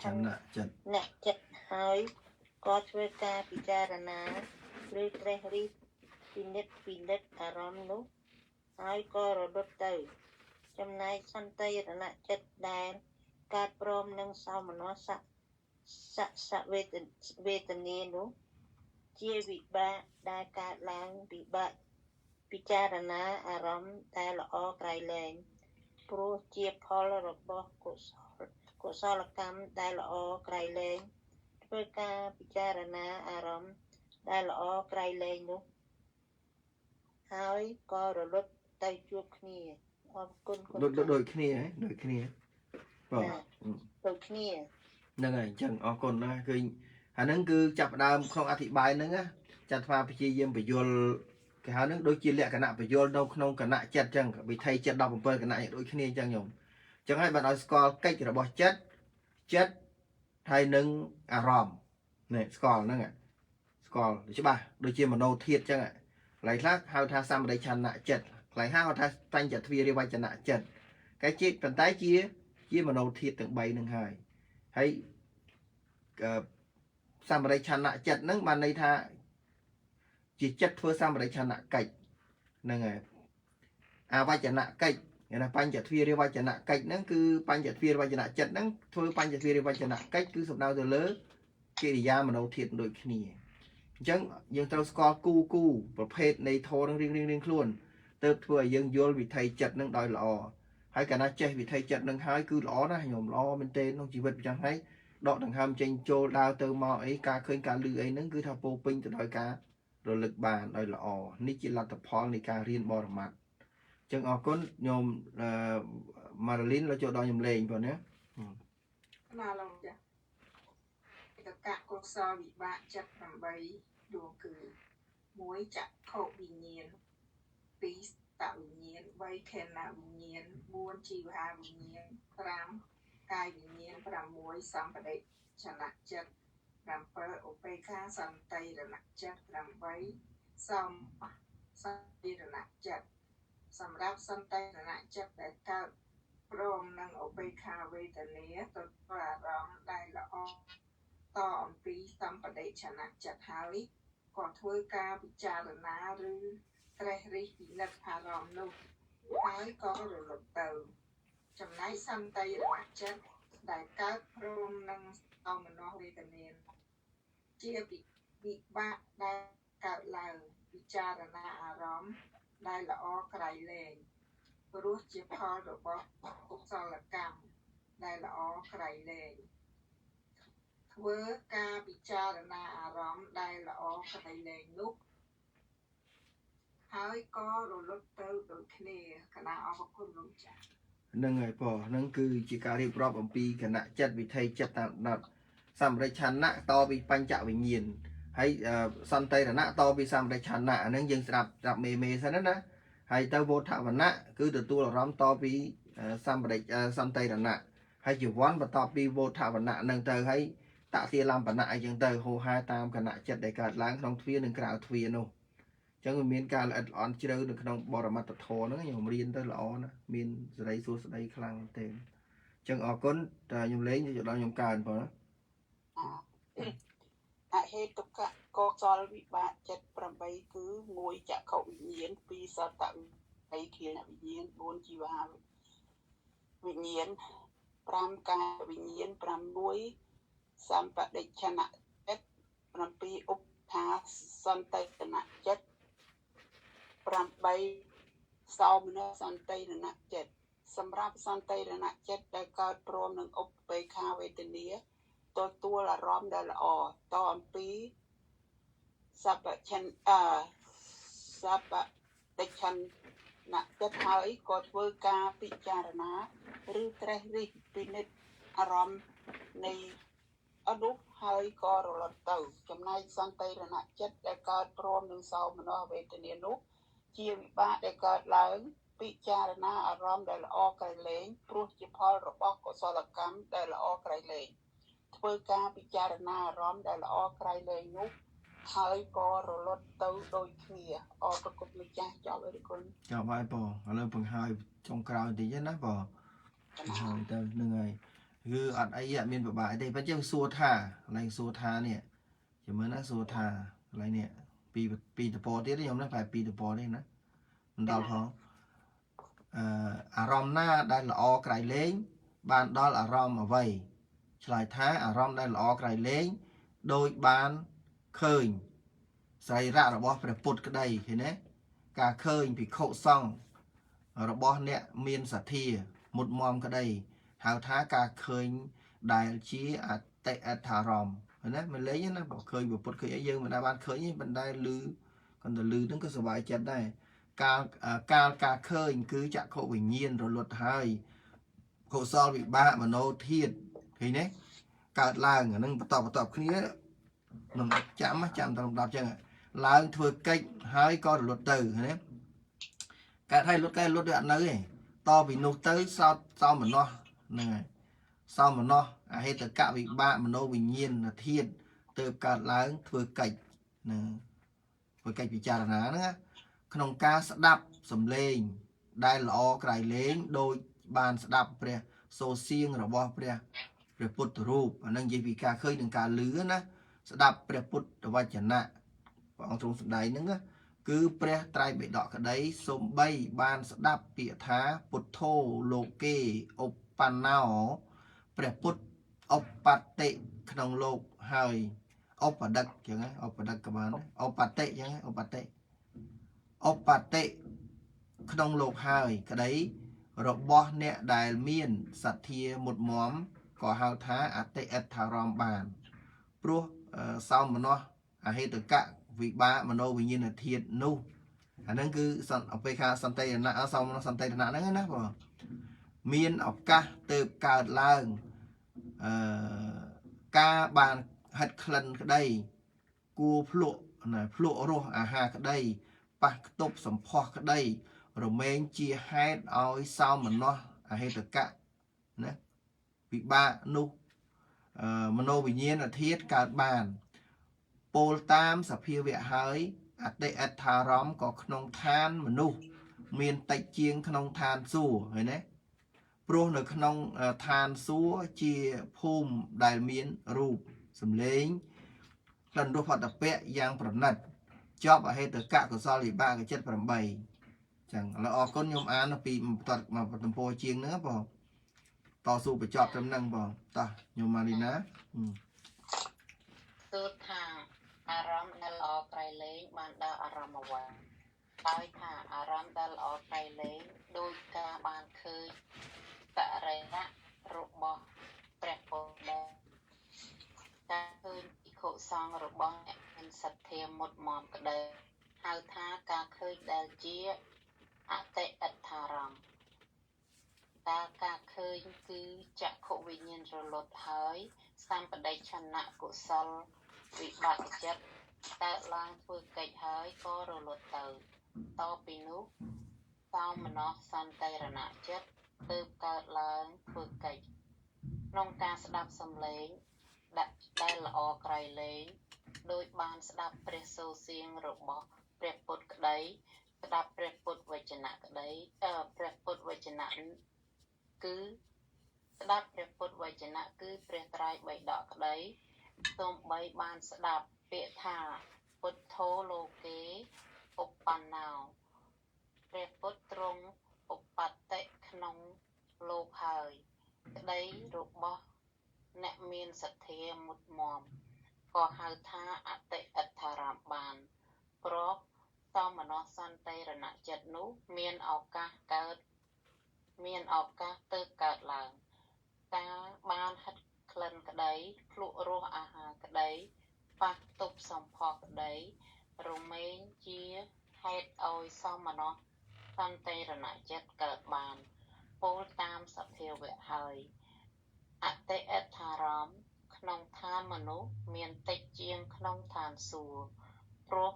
ឆន្ទចិត្តហើយក៏ធ្វើការពិចារណាឬត្រេះរិះពិនិត្យអារម្មណ៍នោះហើយក៏រលត់ទៅចំណែកសន្តិរណចិត្តដែលកើតព្រមនឹងសោមនស្សវេទនានោះជាវិបាកដែលកើតឡើងវិបាកពិចារណាអារម្មណ៍តែល្អក្រៃលែងព្រោះជាផលរបស់កុសលកម្មដែលល្អក្រៃលែងធ្វើការពិចារណាអារម្មណ៍ដែលល្អក្រៃលែងនោះហើយក៏រលត់ទៅជួបគ្នាអរគុណដូចគ្នាដូចគ្នាបងដូចគ្នាហ្នឹងហើយអញ្ចឹងអរគុណណាឃើញអាហ្នឹងគឺចាប់ផ្ដើមក្នុងអធិប្បាយហ្នឹងណាចាត់ថ្មព្យាយាមបញ្យល់គេហៅហ្នឹងដូចជាលក្ខណៈបញ្យល់នៅក្នុងគណៈចិត្តអញ្ចឹងវិធីចិត្ត17គណៈដូចគ្នាអញ្ចឹងញោមអញ្ចឹងហើយបានឲ្យស្គាល់កិច្ចរបស់ចិត្តហើយនឹងអារម្មណ៍នេះស្គាល់ហ្នឹងស្គាល់ច្បាស់ដូចជាមโนធាតុអញ្ចឹងកន្លែងខ្លះហៅថាសម្បដិឆន្ទចិត្តកន្លែងហៅថាបញ្ចទ្វារិវចនៈចិត្តគេជាប៉ុន្តែជាមโนធាតុទាំង3ហ្នឹងហើយសម្បដិឆន្ទចិត្តហ្នឹងបានន័យថាជាចិត្តធ្វើសម្បដិឆន្ទកិច្ចហ្នឹងហើយអវចនៈកិច្ចគេថាបញ្ចទ្វារិវចនៈកិច្ចហ្នឹងគឺបញ្ចទ្វារិវចនៈចិត្តហ្នឹងធ្វើបញ្ចទ្វារិវចនៈកិច្ចគឺសំដៅទៅលើកិរិយាមโนធាតុដូចគ្នាអញ្ចឹងយើងត្រូវស្គាល់គូប្រភេទនៃធម៌នឹងរៀងខ្លួនទើបធ្វើឲ្យយើងយល់វិធីចិត្តនឹងដោយល្អហើយកាលណាចេះវិធីចិត្តនឹងហើយគឺល្អណាស់ញោមល្អមែនទេក្នុងជីវិតប្រចាំថ្ងៃដកដង្ហើមចេញចូលដើរទៅមកអីការឃើញការឮអីហ្នឹងគឺថាពោពេញទៅដោយការរលឹកបានដោយល្អនេះជាលទ្ធផលនៃការរៀនបរមត្ថអញ្ចឹងអរគុណញោមម៉ារ៉ាលីនเราចូលដល់ញោមលេងបងណាណាលោកចាតកៈកុសលវិបាកចិត្ត8ដួងគឺ1ចក្ខុវិញ្ញាណ2តវិញ្ញាណ3ខេណវិញ្ញាណ4ជីវហាវិញ្ញាណ5កាយវិញ្ញាណ6សម្បដិឆន្ទចិត្ត7ឧបេក្ខាសន្តិរណចិត្ត8សន្តិរណចិត្តសម្រាប់សន្តិរណចិត្តដែលកើតព្រមនឹងឧបេក្ខាវេទនាទទួលអារម្មណ៍ដែលល្អតអំពីសម្បដិឆន្ទចិត្តហើយក៏ធ្វើការពិចារណាឬត្រេះរិះពិនិត្យអារម្មណ៍នោះហើយក៏រលត់ទៅចំណែកសន្តិរណចិត្តដែលកើតព្រមនឹងសោមនស្សវេទនាជាវិបាកដែលកើតឡើងពិចារណាអារម្មណ៍ដែលល្អក្រៃលែងព្រោះជាផលរបស់កុសលកម្មដែលល្អក្រៃលែងធ្វើការពិចារណាអារម្មណ៍ដែលល្អក្រៃលែងនោះហើយក៏រលត់ទៅដូចគ្នាគណៈអរគុណលោកចា៎ហ្នឹងហើយបងហ្នឹងគឺជាការរៀបរាប់អំពីគណៈចិត្តវិធីចិត្តតាមសម្បដិឆន្ទៈតពីបញ្ចវិញ្ញាណហើយសន្តិរណៈតពីសម្បដិឆន្ទៈអាហ្នឹងយើងស្ដាប់មេសិនណាហើយទៅវោធវណៈគឺទទួលអារម្មណ៍តពីសម្បដិសន្តិរណៈហើយជីវ័នបន្តពីវោធវណៈហ្នឹងទៅហើយតតិលំបណៈអីចឹងទៅហោហាតាមគណៈចិត្តដែលកើតឡើងក្នុងទ្វារនិងក្រៅទ្វារនោះអញ្ចឹងវាមានការល្អិតល្អន់ជ្រៅនៅក្នុងបរមត្ថធម៌ហ្នឹងខ្ញុំរៀនទៅល្អណាស់មានសេរីសួស្តីខ្លាំងទេអញ្ចឹងអរគុណតែខ្ញុំលេងទៅដល់ខ្ញុំកើនបងណាអហេតុកៈកុសលវិបាកចិត្ត8គឺ1ចក្ខុវិញ្ញាណ2សតវិ3ខេណវិញ្ញាណ4ជីវហាវិញ្ញាណ5កាយវិញ្ញាណ6សម្បដិឆន្ទចិត្ត7ឧបថាសន្តិរណចិត្ត8សោមនស្សសន្តិរណចិត្តសម្រាប់សន្តិរណចិត្តដែលកើតព្រមនឹងឧបេក្ខាវេទនា ទទួលអារម្មណ៍ដែលល្អតអំពីសពឆន្សពតិឆន្ទៈចិត្តហើយក៏ធ្វើការពិចារណាឬត្រេះរិះពិនិត្យអារម្មណ៍នៃអនុហើយក៏រលត់ទៅចំណែកសន្តិរណចិត្តដែលកើតព្រមនឹងសោមនស្សវេទនានោះជាវិបាកដែលកើតឡើងពិចារណាអារម្មណ៍ដែលល្អក្រៃលែងព្រោះជាផលរបស់កុសលកម្មដែលល្អក្រៃលែងធ្វើការពិចារណាអារម្មណ៍ដែលល្អក្រៃលែងនោះហើយក៏រលត់ទៅដូចគ្នាអរគុណម្ចាស់ចប់អរគុណ ចាំហើយបងឥឡូវបង្ហើយចុងក្រោយបន្តិចណាបងហើយទៅនឹងហើយគឺអត់អីមានពិបាកទេប៉ុន្តែសួរថាកន្លែងសួរថានេះចាំមើលណាសួរថាកន្លែងនេះពីតពទៀតខ្ញុំណាប្រហែលពីតពទេណាមិនដល់ផងអារម្មណ៍ណាដែលល្អក្រៃលែងបានដល់អារម្មណ៍អ្វីឆ្លើយថាអារម្មណ៍ដែលល្អក្រៃលែងដោយបានឃើញសរីរៈរបស់ព្រះពុទ្ធក្តីឃើញទេការឃើញភិក្ខុសង្ឃរបស់អ្នកមានសទ្ធាមុតមមក្តីហៅថាការឃើញដែលជាអតិអដ្ឋារម្មណ៍ឃើញណាមិនលេងណាបើឃើញព្រះពុទ្ធឃើញអីយើងមិនដែលបានឃើញទេមិនដែលឮគាត់ទៅឮហ្នឹងក៏សុបាយចិត្តដែរការឃើញគឺចក្ខុវិញ្ញាណរលត់ហើយកុសលវិបាកមโนធាតុឃើញទេកើតឡើងអាហ្នឹងបន្តគ្នានឹងចាំតាមលំដាប់ចឹងឡើងធ្វើកិច្ចហើយក៏រលត់ទៅឃើញទេកើតហើយលុតដូចអត់នៅទេតពីនោះទៅសោមនស្សហ្នឹងហើយសោមនស្សអហេតកវិបាកមโนវិញ្ញាណធាតុទៅកើតឡើងធ្វើកិច្ចណាធ្វើកិច្ចពិចារណាហ្នឹងក្នុងការស្ដាប់សំឡេងដែលល្អក្រៃលែងដោយបានស្ដាប់ព្រះសូរសៀងរបស់ព្រះពុទ្ធរូបអានឹងនិយាយពីការឃើញនិងការឮណាស្ដាប់ព្រះពុទ្ធវចនៈព្រះអង្គទ្រង់សម្ដែងហ្នឹងគឺព្រះត្រៃបិដកក្តីសំបីបានស្ដាប់ពាក្យថាពុទ្ធោលោកេឧបបណ្ណោព្រះពុទ្ធឧបតិក្នុងលោកហើយឧបដិកចឹងឧបដិកក៏បានឧបតិចឹងឧបតិក្នុងលោកហើយក្តីរបស់អ្នកដែលមានសទ្ធាមុតមមក៏ហៅថាអតិអដ្ឋារម្មណ៍បានព្រោះសោមនស្សអហេតុកៈវិបាកមโนវិញ្ញាណធាតុនោះអាហ្នឹងគឺអបេខាសន្តិរណៈសោមនស្សសន្តិរណៈហ្នឹងណាបងមានឱកាសទៅកើតឡើងការបានហិតក្លិនក្តីគួភ្លក់រសអាហារក្តីប៉ះខ្ទប់សម្ផស្សក្តីរមែងជាហេតុឲ្យសោមនស្សអហេតុកៈណាវិបាកនោះមโนវិញ្ញាណធាតុកើតបានពោលតាមសភាវៈហើយអតិអដ្ឋារម្មណ៍ក៏ក្នុងឋានមនុស្សមានតិចជាងក្នុងឋានសួគ៌ឃើញទេព្រោះនៅក្នុងឋានសួគ៌ជាភូមិដែលមានរូបសំឡេងក្លិនរសផតពៈយ៉ាងប្រណិតជាប់អហេតុកៈកុសលវិបាកចិត្ត8ចឹងឥឡូវអរគុណខ្ញុំអានពីបន្តមកទំព័រជាងហ្នឹងបងតស៊ូបញ្ចប់ត្រឹមហ្នឹងបងតោះខ្ញុំម៉ាលីណាគឺថាអារម្មណ៍ដែលល្អក្រៃលែងបានដល់អារម្មណ៍អ្វីហើយថាអារម្មណ៍ដែលល្អក្រៃលែងដោយការបានឃើញបរិយៈរបស់ព្រះពុទ្ធដែរការឃើញភិក្ខុសង្ឃរបស់អ្នកមានសទ្ធាមុតមមក្តីហៅថាការឃើញដែលជាអតិអដ្ឋារម្មណ៍ការឃើញគឺចក្ខុវិញ្ញាណរលត់ហើយសម្បដិឆន្ទៈកុសលវិបាកចិត្តកើតឡើងធ្វើកិច្ចហើយក៏រលត់ទៅតពីនោះសោមនស្សសន្តិរណចិត្តទើបកើតឡើងធ្វើកិច្ចក្នុងការស្ដាប់សំឡេងដែលល្អក្រៃលែងដោយបានស្ដាប់ព្រះសូរសៀងរបស់ព្រះពុទ្ធក្តីស្ដាប់ព្រះពុទ្ធវចនៈក្តីព្រះពុទ្ធវចនៈគឺស្ដាប់ព្រះពុទ្ធវចនៈគឺព្រះត្រៃបិដកក្តីសូម្បីបានស្ដាប់ពាក្យថាពុទ្ធោលោកេឧបបណ្ណោព្រះពុទ្ធទ្រង់ឧបតិក្នុងលោកហើយក្តីរបស់អ្នកមានសទ្ធាមុតមមក៏ហៅថាអតិអដ្ឋារម្មណ៍បានព្រោះសោមនស្សសន្តិរណចិត្តនោះមានឱកាសទៅកើតឡើងការបានហិត ក្លិនក្តីភ្លក់រសអាហារក្តីប៉ះទប់សម្ផស្សក្តីរមែងជាហេតុឲ្យសមណោះសន្តិរណចិត្តកើតបានពោលតាមសភាវៈហើយអតិអដ្ឋារម្មណ៍ក្នុងឋានមនុស្សមានតិចជាងក្នុងឋានសួគ៌ព្រោះ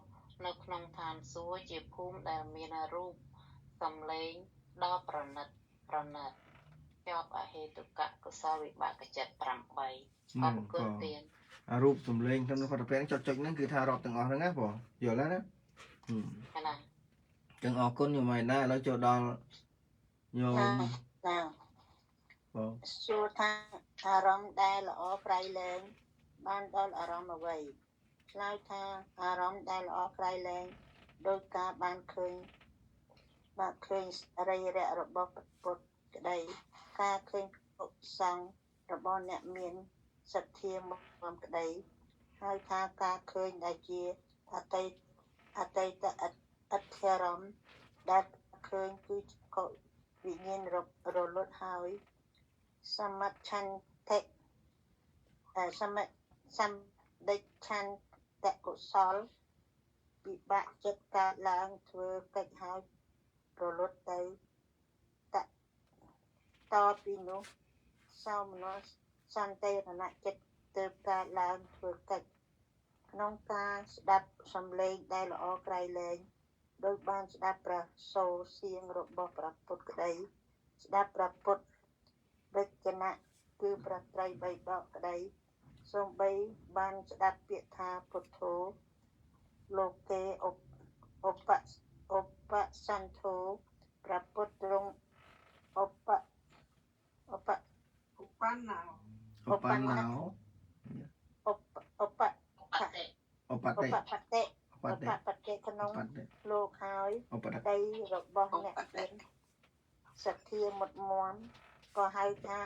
នៅក្នុងឋានសួគ៌ជាភូមិដែលមានរូបសំឡេងដ៏ប្រណិតជាប់អហេតុកៈកុសលវិបាកចិត្ត8អរគុណទាន អារូបសំលេងក្នុងផតពែងចុចហ្នឹងគឺថារាប់ទាំងអស់ហ្នឹងណាបងយល់ហើយណា ណា ចឹងអរគុណញោមឯណាឥឡូវចូលដល់ញោម ចា បង សួរថាអារម្មណ៍ដែលល្អក្រៃលែងបានដល់អារម្មណ៍អ្វីឆ្លើយថាអារម្មណ៍ដែលល្អក្រៃលែងដោយការបានឃើញរីរៈរបស់ពុទ្ធក្តីការឃើញពុទ្ធសង្ឃរបស់អ្នកមានសទ្ធាមុខមក្តីហើយថាការឃើញដែលជាអតីតអធិរម្មណ៍ដែលឃើញគឺជាកុវិញ្ញាណរលត់ហើយសមច្ឆន្ទៈសម្ដេចឆន្ទៈកុសលវិបាកចិត្តកើតឡើងធ្វើកិច្ចហើយរលត់ទៅតពីនោះសោមនស្សសន្តិរណចិត្តទើបកើតឡើងធ្វើកិច្ចក្នុងការស្ដាប់សំឡេងដែលល្អក្រៃលែងដោយបានស្ដាប់ព្រះសូរសៀងរបស់ព្រះពុទ្ធក្តីស្ដាប់ព្រះពុទ្ធវចនៈគឺព្រះត្រៃបិដកក្តីសូម្បីបានស្ដាប់ពាក្យថាពុទ្ធោលោកេឧបសន្ធោព្រះពុទ្ធទ្រង់ឧបឧបណ្ណោ ឧបណ្ណោ ឧប អតិ ឧបតិ ក្នុងលោកហើយ ឧបតិ ក្តីរបស់អ្នកមានសទ្ធាមុតមមក៏ហៅថា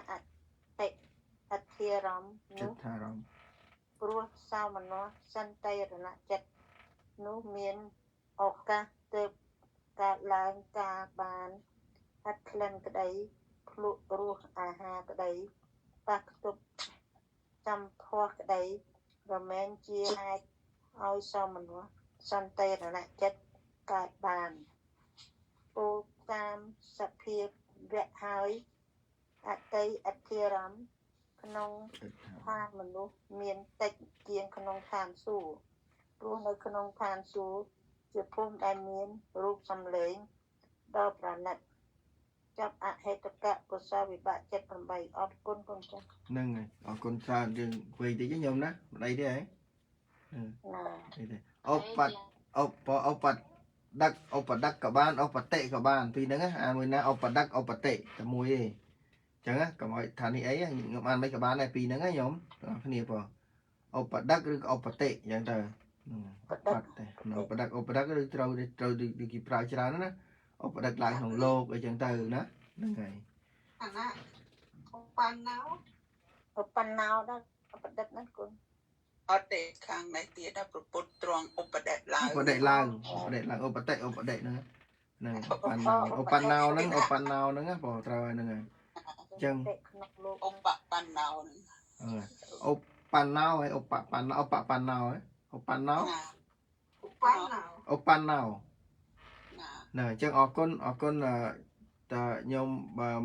អធិរម្មណ៍ ចិ នោះ ត្ថារម្មណ៍ ព្រោះសោមនស្សសន្តិរណចិត្តនោះមានឱកាសទើបកើតឡើងការបានហិតក្លិនក្តីភ្លក់រសអាហារក្តីប៉ះទប់សម្ផស្សក្តីរមែងជាហេតុឲ្យសោមនស្សសន្តិរណចិត្តកើតបានពោលតាមសភាវៈហើយអតីអធិរម្មណ៍ក្នុង ចិត្ថា ឋានមនុស្សមានតិចជាងក្នុងឋានសួគ៌ព្រោះនៅក្នុងឋានសួគ៌ជាភូមិដែលមានរូបសំឡេងដ៏ប្រណិតចាប់អហេតុកៈកុសលវិបាកចិត្ត8អរគុណគុណចាស់ ហ្នឹងហើយអរគុណច្រើនយើងវេតិចញោមណាម្ដីទេហ៎ ណា ទេទេឧបតឧបដឹកឧបដឹកក៏បានឧបតិក៏បានពីហ្នឹងអាមួយណាឧបដឹកឧបតិតែមួយទេអញ្ចឹងកុំឲ្យថានេះអីខ្ញុំអានមិនក៏បានដែរពីហ្នឹងញោមបងគ្នាបងឧបដឹកឬក៏ឧបតិអញ្ចឹងទៅឧបតទេឧបដឹកឬត្រូវគេប្រើច្រើនណាឧបដឹកឡើងក្នុងលោកអីចឹងទៅណាហ្នឹងហើយ អាណាឧបណ្ណោ ឧបណ្ណោដល់ឧបដិតហ្នឹងគុណ អត់ទេខាងនេះទៀតដល់ប្រពុតត្រង់ឧបដិតឡើង ឧបតិឡើងឧបតិហ្នឹងហ្នឹងឧបណ្ណោហ្នឹងបងត្រូវហើយហ្នឹងហើយចឹង ក្នុងលោក ឧបបណ្ណោហ្នឹង ឧបណ្ណោហើយឧបបណ្ណោហើយឧបបណ្ណោ ឧបណ្ណោ ឧបណ្ណោ ណា ហ្នឹងអញ្ចឹងអរគុណតើញោម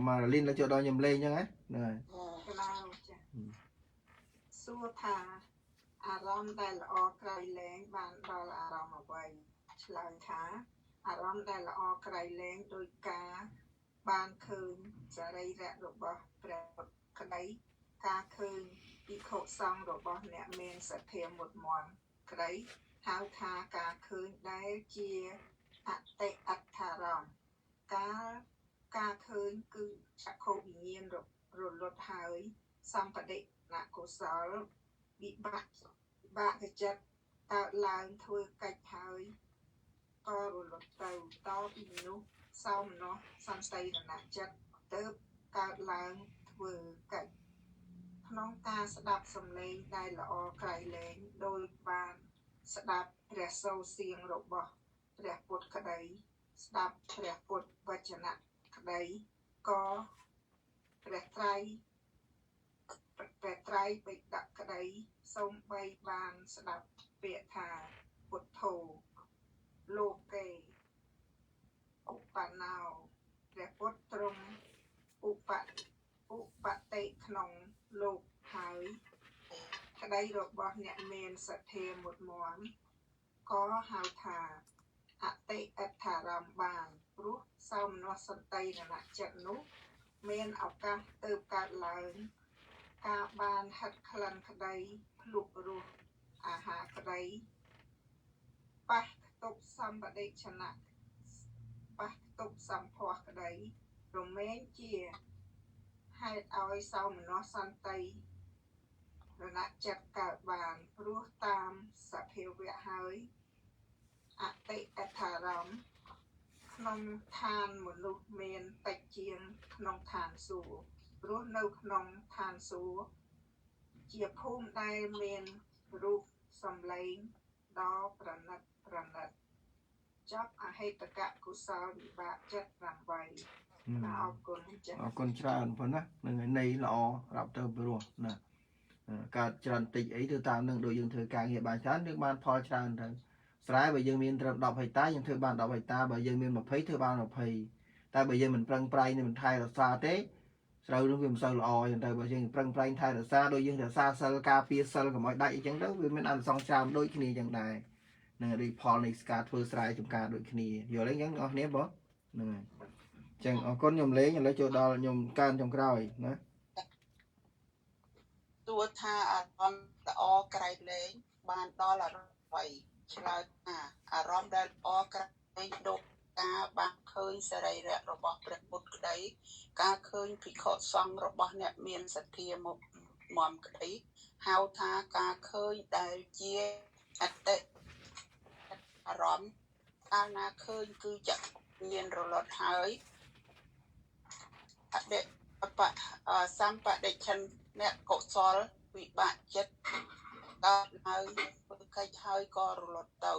ម៉ារ៉ាលីនចូលដល់ញោមលេងអញ្ចឹងណាហ្នឹងហើយ ក្លោចាសួរថាអារម្មណ៍ដែលល្អក្រៃលែងបានដល់អារម្មណ៍អ្វីឆ្លើយថាអារម្មណ៍ដែលល្អក្រៃលែងដោយការបានឃើញសរីរៈរបស់ព្រះពុទ្ធក្តីការឃើញភិក្ខុសង្ឃរបស់អ្នកមានសទ្ធាមុតមមក្តីហៅថាការឃើញដែលជាអតិអដ្ឋារម្មណ៍ការឃើញគឺចក្ខុវិញ្ញាណរលត់ហើយសម្បដិណកុសលវិបាកចិត្តកើតឡើងធ្វើកិច្ចហើយក៏រលត់ទៅតពីនោះសោមនស្សសន្តិរណចិត្តទើបកើតឡើងធ្វើកិច្ចក្នុងការស្ដាប់សំឡេងដែលល្អក្រៃលែងដោយបានស្ដាប់ព្រះសូរសៀងរបស់ព្រះពុទ្ធក្តីស្ដាប់ព្រះពុទ្ធវចនៈក្តីក៏ព្រះត្រៃ แต่ไตรไปดักกระไดส้มใบบานสดับเปียธาพุทโธโลเกอุปนาวและพุทตรมอุปติขนงโลกหายกระไดรบบเนี่ยเมนสเทหมดหมอนก็หาวธาอติอัฏฐารามบานรู้เศร้านวสันตินะจัดนุเมนเอากาเติบกาหลังกาบานหัดคลันกระไดพลุกรูอาหารกระไดปะตบสัมปเดชนะปะตบสัมพวกระไดโรเมนเจียให้เอาไอ้เศร้ามนสันตินะจัดกาบานรู้ตามสเพเวหายอติอัฏฐารามขนมทานมนุษย์เมนตะเจียงขนมทานสูรู้ในขนมทานสูเจียพุ่มได้เมนรูปสำเร็จดอประนัดจับอาเหตกะกุศลวิบากจัดรำไว้นะเอาคนจะ เอาคนច្រើនប៉ុណ្ណានឹងឯនេះល្អរាប់ទៅព្រោះណាកើតច្រើនតិចអីទៅតាមនឹងដូចយើងធ្វើការងារបានច្រើនយើងបានផលច្រើនទៅស្រែបើយើងមានត្រឹម10ហិកតាយើងធ្វើបាន10ហិកតាបើយើងមាន20ធ្វើបាន20តែបើយើងមិនប្រឹងប្រែងមិនថែរក្សាទេស្រូវនឹងវាមិនសូវល្អអញ្ចឹងទៅបើយើងប្រឹងប្រែងថែរក្សាដូចយើងរក្សាសិលការពារសិលកុំឲ្យដាច់អញ្ចឹងទៅវាមានអនុសង្ឃច្រើនដូចគ្នាអញ្ចឹងដែរនឹងដូចផលនៃការធ្វើស្រែចម្ការដូចគ្នាយល់ទេអញ្ចឹងបងប្អូនគ្នាបងហ្នឹងហើយអញ្ចឹងអរគុណខ្ញុំលេងឥឡូវចូលដល់ខ្ញុំកើនចុងក្រោយណា តួថាអារម្មណ៍ល្អក្រៃលែងបានដល់អរវ័យឆ្លើយថាអារម្មណ៍ដែលល្អក្រៃលែងដូចការបានឃើញសរីរៈរបស់ព្រះពុទ្ធក្តីការឃើញភិក្ខុសង្ឃរបស់អ្នកមានសទ្ធាមុខមមក្តីហៅថាការឃើញដែលជាអតិអារម្មណ៍កាលណាឃើញគឺជាមានរលត់ហើយអតិសម្បដិឆន្ទអ្នកកុសលវិបាកចិត្តកើតឡើងធ្វើកិច្ចហើយក៏រលត់ទៅ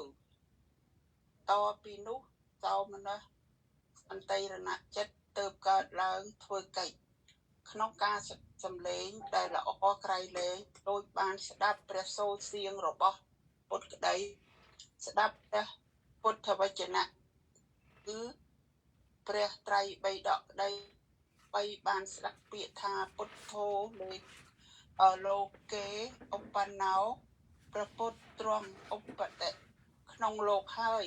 តពីនោះសោមនស្សអន្តរណចិត្តទើបកើតឡើងធ្វើកិច្ចក្នុងការសម្លេងដែលល្អក្រៃលែងដូចបានស្ដាប់ព្រះសូរសៀងរបស់ពុទ្ធក្តីស្ដាប់ព្រះពុទ្ធវចនៈគឺព្រះត្រៃបិដកក្តីបីបានស្ដាប់ពាក្យថាពុទ្ធោលេលោកេឧបណោព្រះពុទ្ធទ្រង់ឧបតិក្នុងលោកហើយ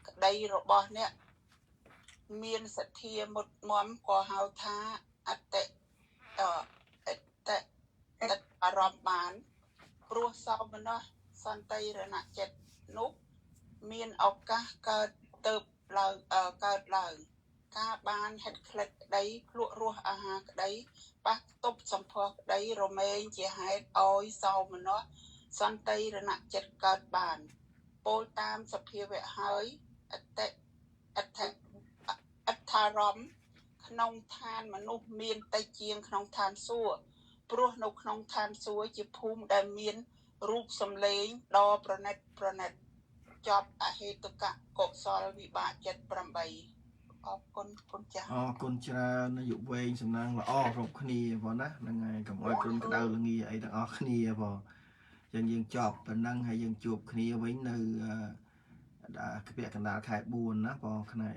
ក្តីរបស់អ្នកមានសទ្ធាមុតមមក៏ហៅថាអតិអារម្មណ៍បានព្រោះសោមនស្សសន្តិរណចិត្តនោះមានឱកាសកើតឡើងការបានហិតក្លិតក្តីភ្លក់រសអាហារក្តីប៉ះទប់សម្ផស្សក្តីរមែងជាហេតុឲ្យសោមនស្សសន្តិរណចិត្តកើតបានពោលតាមសភាវៈហើយអត្ថារម្មណ៍ក្នុងឋានមនុស្សមានតិចជាងក្នុងឋានសួគ៌ព្រោះនៅក្នុងឋានសួគ៌ជាភូមិដែលមានរូបសម្លេងដ៏ប្រណិតចប់អហេតុកៈកុសលវិបាកចិត្ត8អរគុណគុណចាស់អរគុណច្រើនអាយុវែងសំណាងល្អគ្រប់គ្នាបងណាហ្នឹងហើយកុំឲ្យគ្រុនក្តៅល្ងាអីទាំងអស់គ្នាបងចឹងយើងចប់ប៉ុណ្ណឹងហើយយើងជួបគ្នាវិញនៅក្ពាក់កណ្ដាលខែ4ណាបងថ្ងៃ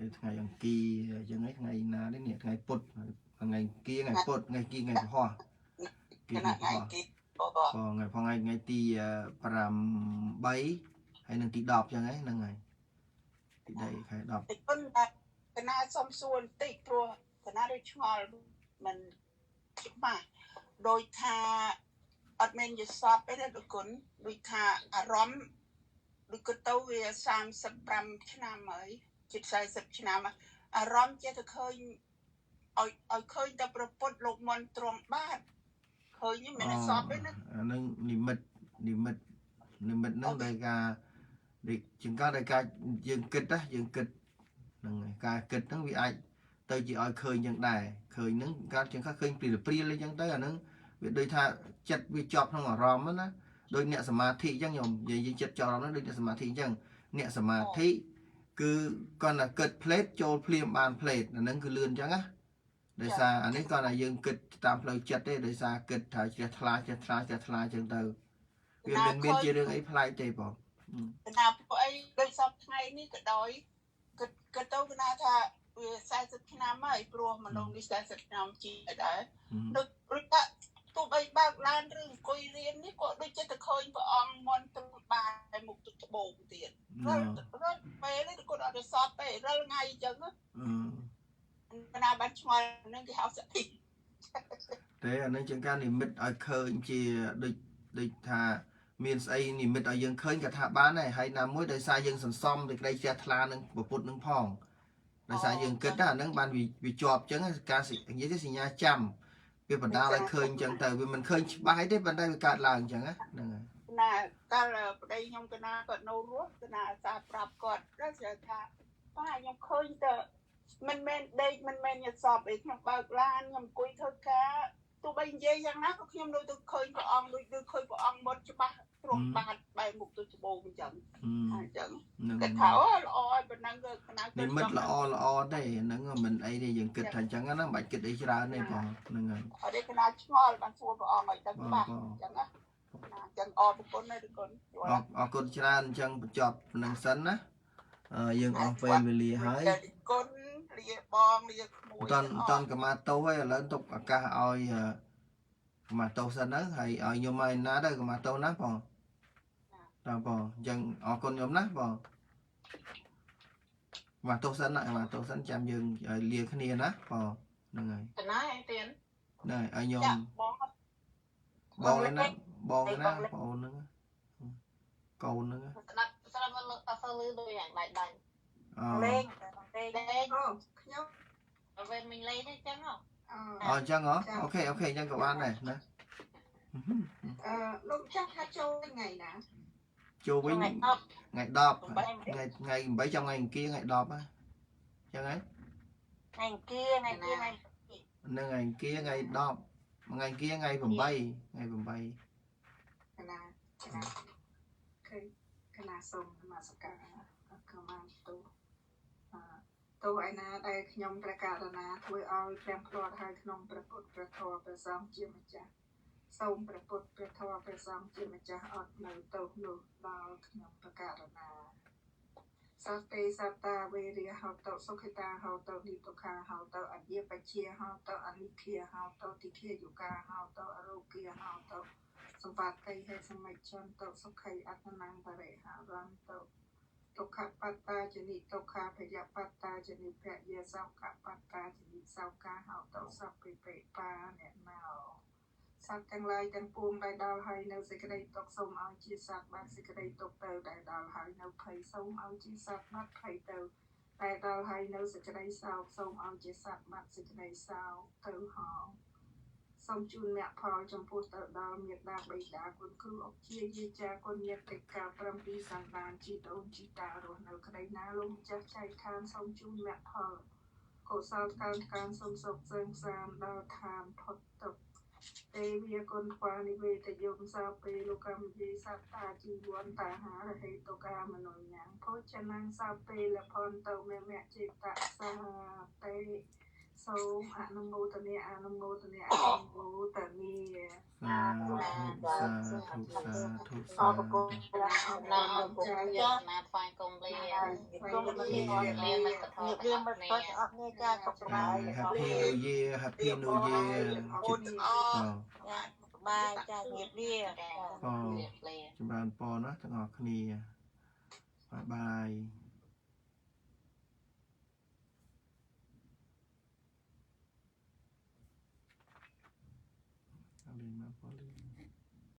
អង្គារអញ្ចឹងថ្ងៃណានេះថ្ងៃពុធថ្ងៃអង្គារថ្ងៃពុធថ្ងៃគីថ្ងៃពហុថ្ងៃថ្ងៃទី8ហើយនឹងទី10ចឹងហ្នឹងហើយទី10ខែ10ប៉ុន្តែកណាសុំសួរបន្តិចព្រោះកណាដូចឆ្ងល់មិនច្បាស់ដោយថាអត់មានយល់សពទេលោកគុណដូចថាអារម្មណ៍ដូចក៏ទៅវា35ឆ្នាំហើយជិត40ឆ្នាំអារម្មណ៍ចេះតែឃើញឲ្យឃើញតែប្រពុតលោកមន្ត្រង់បាទឃើញមិនសពទេណាអានឹងនិមិត្តហ្នឹងដោយការដូចជាងការដែលការយើងគិតណាយើងគិតហ្នឹងហើយការគិតហ្នឹងវាអាចទៅជាឲ្យឃើញយ៉ាងដែរឃើញហ្នឹងការជាងឃើញព្រាលអញ្ចឹងទៅអាហ្នឹងវាដូចថាចិត្តវាជាប់ក្នុងអារម្មណ៍ណាដូចអ្នកសមាធិអញ្ចឹងខ្ញុំនិយាយចិត្តចោលហ្នឹងដូចអ្នកសមាធិអញ្ចឹងអ្នកសមាធិគឺគាត់តែគិតផ្លេតចូលភ្លាមបានផ្លេតអាហ្នឹងគឺលឿនអញ្ចឹងណា ដោយសារអានេះគាត់ថាយើងគិតតាមផ្លូវចិត្តទេដោយសារគិតថាជ្រះថ្លាចឹងទៅវាមានជារឿងអីប្លែកទេបង កណាពួកអីដូចសពថ្ងៃនេះក៏ដោយគិតទៅកណាថាវា40ឆ្នាំហើយព្រោះមនុស្សនេះ40ឆ្នាំជាដែរដូចថាទោះបីបើកឡានឬអង្គុយរៀននេះក៏ដូចចិត្តតែឃើញព្រះអង្គមន់ទៅបាយមុខទឹកត្បូងទៀតរត់ពេលនេះគាត់អត់ទៅសតទេរាល់ថ្ងៃអញ្ចឹងកណាបានឆ្ងល់នឹងគេហៅសតិទេអានេះជាការនិមិត្តឲ្យឃើញជាដូចថាមានស្អីនិមិត្តឲ្យយើងឃើញក៏ថាបានដែរហើយណាមួយដោយសារយើងសន្សំសេចក្តីជ្រះថ្លានឹងពុទ្ធនឹងផងដោយសារយើងគិតថាអានឹងបានវាជាប់អញ្ចឹងការនិយាយទៅសញ្ញាចាំវាបណ្ដាលឲ្យឃើញអញ្ចឹងទៅវាមិនឃើញច្បាស់ទេប៉ុន្តែវាកើតឡើងអញ្ចឹងហ្នឹងហើយណាកាលប្តីខ្ញុំកណាគាត់នៅរស់កណាសាប្រាប់គាត់ដល់ថាប៉ាខ្ញុំឃើញទៅមិនមែនដេកមិនមែនញ៉ាំសពអីខ្ញុំបើកឡានខ្ញុំអង្គុយធ្វើការទោះបីនិយាយយ៉ាងណាក៏ខ្ញុំនៅទៅឃើញព្រះអង្គដូចឃើញព្រះអង្គមុតច្បាស់ទ្រង់បាតបែរមុខទៅច្បូងអញ្ចឹងគាត់ថាអូល្អហើយប៉ុណ្ណឹងក៏កណានិមិត្តល្អទេហ្នឹងមិនអីទេយើងគិតថាអញ្ចឹងណាមិនបាច់គិតអីច្រើនទេបងហ្នឹងហើយអត់ទេកណាឆ្ងល់បានសួរព្រះអង្គឲ្យដឹងច្បាស់អញ្ចឹងណាអញ្ចឹងអរគុណណាគុណអរគុណច្រើនអញ្ចឹងបញ្ចប់នឹងសិនណាយើងអស់ពេលវេលាហើយគុណលាបងលាក្មួយតន់កម្មាតោហើយឥឡូវទុកឱកាសឲ្យកម្មាតោសិនទៅហើយឲ្យខ្ញុំឲ្យណាទៅកម្មាតោណាបងតើបងអញ្ចឹងអរគុណខ្ញុំណាបងកម្មាតោសិនណាកម្មាតោសិនចាំយើងឲ្យលាគ្នាណាបងហ្នឹងហើយកណាឯទៀតហ្នឹងហើយឲ្យខ្ញុំបងឯណាបងណាបងហ្នឹងកូនហ្នឹងស្ដាប់អត់សូវលឺដូចយ៉ាងដាច់លេងខ្ញុំវិញមិញលេងទេចឹងអញ្ចឹងអូខេអញ្ចឹងក៏បានដែរណាលោកចាស់ថាចូលថ្ងៃណាចូលវិញថ្ងៃ10ថ្ងៃ8ចាំថ្ងៃអង្គារថ្ងៃ10ហ្នឹងចឹងហ៎ថ្ងៃអង្គារហ្នឹងថ្ងៃអង្គារថ្ងៃ10ថ្ងៃអង្គារថ្ងៃ8កណាសូមនមស្ការកម្មាតោឯណាដែលខ្ញុំព្រះករណាធ្វើឲ្យព្រះផ្លាត់ឲ្យក្នុងព្រះពុទ្ធព្រះធម៌ព្រះសង្ឃជាម្ចាស់សូមព្រះពុទ្ធព្រះធម៌ព្រះសង្ឃជាម្ចាស់អត់នៅទោសនោះដល់ខ្ញុំព្រះករណាសត្វទេសត្តាវេរិយហោតសុខិតាហោតនិទុខាហោតអនិបជាហោតអនិធាហោតតិធាយុកាហោតអរោគាហោតសម្បត្តិហេសមិច្ឆន្តសុខៃអត្តនំបរិហរន្តទុក្ខបត្តាចនិទុក្ខាភយបត្តាចនិភយសោកបត្តាចនិសោកាហោតសព្ពិបេបាអ្នកណោសត្វទាំងឡាយទាំងពួងដែលដល់ហើយនៅសេចក្តីទុក្ខសូមឲ្យជាសត្វបាត់សេចក្តីទុក្ខទៅដែលដល់ហើយនៅភ័យសូមឲ្យជាសត្វបាត់ភ័យទៅដែលដល់ហើយនៅសេចក្តីសោកសូមឲ្យជាសត្វបាត់សេចក្តីសោកទៅហោសូមជូនមគ្គផលចំពោះទៅដល់មេត្តាបិតាគុណគ្រូអុកជាយាចាគុណញាតិកា7សន្តានជីដូនជីតារស់នៅក្តីណាលោកម្ចាស់ចែកឋានសូមជូនមគ្គផលកុសលកើនសូមសុខសើមសាមដល់ឋានផុតទុក្ខទេវាគុណខ្វានិវេតយមសោពេលោកកម្មយេសត្តាជីវ័នតាហារហេតុកាមនុញ្ញភោចនាងសោពេលផនទៅមេមៈចេតសាតេសូមអនុមោទនាសាធុសាធុអរគុណណាណាថ្វាយគុំលាគុំលាមិនខុសអស់គ្នាចាសុខសប្បាយ Happy New Year គុណអរបាយចាជំរាបលាចម្រើនពរណាទាំងអស់គ្នាបាយ